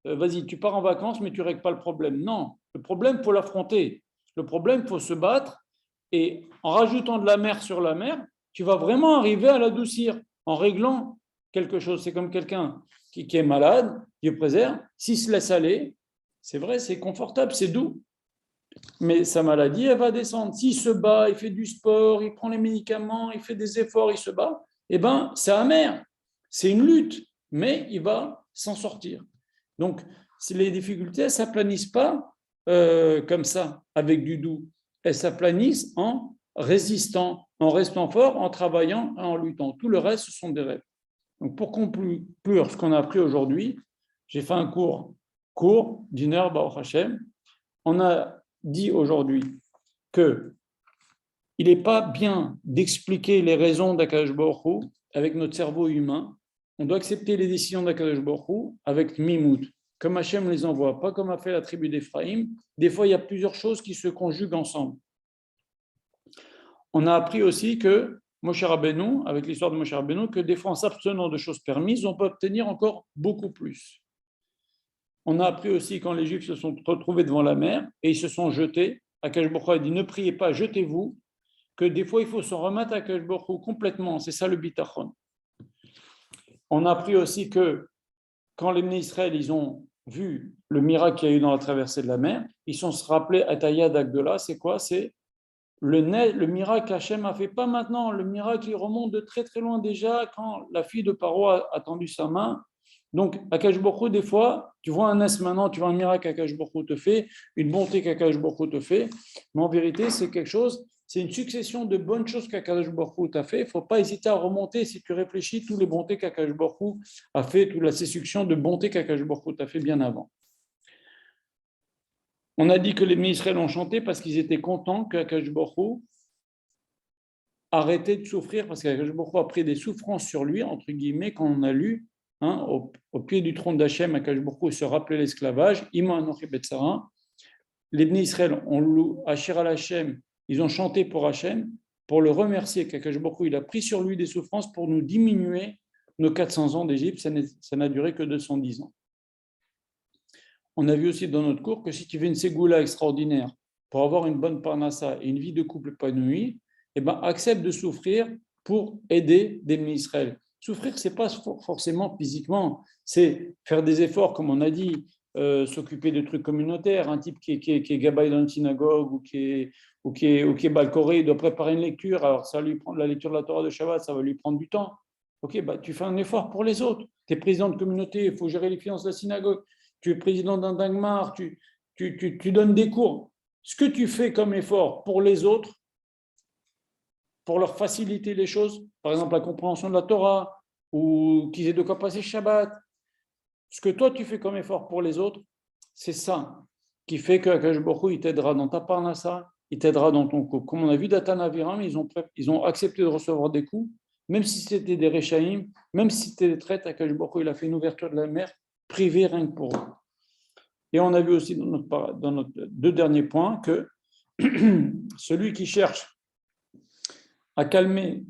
vas-y, tu pars en vacances, mais tu ne règles pas le problème. Non, le problème, il faut l'affronter. Le problème, il faut se battre. Et en rajoutant de la mer sur la mer, tu vas vraiment arriver à l'adoucir en réglant quelque chose. C'est comme quelqu'un qui est malade, Dieu préserve, s'il se laisse aller, c'est vrai, c'est confortable, c'est doux. Mais sa maladie, elle va descendre. S'il se bat, il fait du sport, il prend les médicaments, il fait des efforts, il se bat, eh bien, c'est amer. C'est une lutte, mais il va s'en sortir. Donc, si les difficultés, elles ne s'aplanissent pas comme ça, avec du doux. Elles s'aplanissent en résistant, en restant fort, en travaillant, en luttant. Tout le reste, ce sont des rêves. Donc, pour conclure ce qu'on a appris aujourd'hui, j'ai fait un cours court d'une heure, Baruch Hashem. On a dit aujourd'hui que il n'est pas bien d'expliquer les raisons d'Akadosh Baruch Hu avec notre cerveau humain. On doit accepter les décisions d'Akadosh Baruch Hu avec Mimout, comme Hachem les envoie, pas comme a fait la tribu d'Éphraïm. Des fois, il y a plusieurs choses qui se conjuguent ensemble. On a appris aussi que Moshe Rabbeinu, avec l'histoire de Moshe Rabbeinu, que des fois, en s'abstenant de choses permises, on peut obtenir encore beaucoup plus. On a appris aussi quand les Juifs se sont retrouvés devant la mer et ils se sont jetés, Akadosh Baruch Hu a dit ne priez pas, jetez-vous, que des fois il faut s'en remettre à Akadosh Baruch Hu complètement, c'est ça le bitachon. On a appris aussi que quand les Bnei Israël ils ont vu le miracle qu'il y a eu dans la traversée de la mer, ils se sont rappelés Ataya d'Agdola, c'est quoi? C'est le miracle qu'Hachem a fait, pas maintenant, le miracle il remonte de très très loin déjà quand la fille de Paro a tendu sa main. Donc, Akadosh Baruch Hu, des fois, tu vois un nes maintenant, tu vois un miracle qu'Akadosh Baruch Hu te fait, une bonté qu'Akadosh Baruch Hu te fait, mais en vérité, c'est quelque chose, c'est une succession de bonnes choses qu'Akadosh Baruch Hu t'a fait. Il ne faut pas hésiter à remonter, si tu réfléchis, toutes les bontés qu'Akadosh Baruch Hu a fait, toute la séduction de bonté qu'Akadosh Baruch Hu t'a fait bien avant. On a dit que les Israël ont chanté parce qu'ils étaient contents qu'Akadosh Baruch Hu arrêtait de souffrir, parce qu'Akadosh Baruch Hu a pris des souffrances sur lui, entre guillemets, quand on a lu au pied du trône d'Hachem, Akadosh Baruch Hu se rappelait l'esclavage, Ima Anochi Betzara. Les Bnei Israël ont loué Asher al Hachem, ils ont chanté pour Hachem, pour le remercier qu'Akadosh Baruch Hu, il a pris sur lui des souffrances pour nous diminuer nos 400 ans d'Égypte, ça n'a duré que 210 ans. On a vu aussi dans notre cours que si tu fais une ségoula extraordinaire pour avoir une bonne parnassa et une vie de couple épanouie, eh ben, accepte de souffrir pour aider des Bnei Israël. Souffrir, ce n'est pas forcément physiquement, c'est faire des efforts, comme on a dit, s'occuper de trucs communautaires. Un type qui est gabaï dans une synagogue ou qui est balcoré, il doit préparer une lecture, alors ça va lui prendre la lecture de la Torah de Shabbat, ça va lui prendre du temps. Ok, bah, tu fais un effort pour les autres. Tu es président de communauté, il faut gérer les finances de la synagogue. Tu es président d'un dangmar, tu donnes des cours. Ce que tu fais comme effort pour les autres, pour leur faciliter les choses, par exemple la compréhension de la Torah, ou qu'ils aient de quoi passer Shabbat, ce que toi tu fais comme effort pour les autres, c'est ça qui fait que Akadosh Baruch Hu, il t'aidera dans ta parnassa, il t'aidera dans ton couple. Comme on a vu Datan Aviram, ils ont accepté de recevoir des coups, même si c'était des Rechaïm, même si c'était des traites, Akadosh Baruch Hu, il a fait une ouverture de la mer privée rien que pour eux. Et on a vu aussi dans notre deux derniers points que celui qui cherche à calmer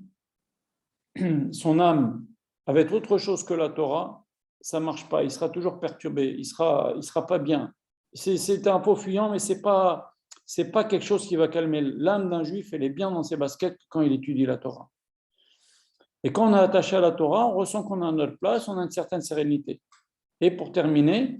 son âme avec autre chose que la Torah, ça ne marche pas. Il sera toujours perturbé, il sera pas bien. C'est un pot fuyant, mais c'est pas quelque chose qui va calmer. L'âme d'un juif, elle est bien dans ses baskets quand il étudie la Torah. Et quand on est attaché à la Torah, on ressent qu'on a notre place, on a une certaine sérénité. Et pour terminer,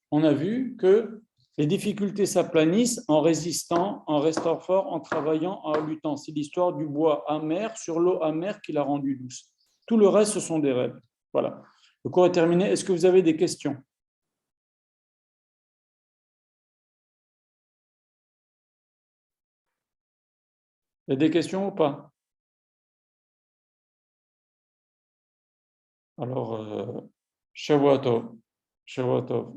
on a vu que les difficultés s'aplanissent en résistant, en restant fort, en travaillant, en luttant. C'est l'histoire du bois amer sur l'eau amère qui l'a rendue douce. Tout le reste, ce sont des rêves. Voilà. Le cours est terminé. Est-ce que vous avez des questions? Il y a des questions ou pas? Alors, Shavua Tov. Shavua Tov.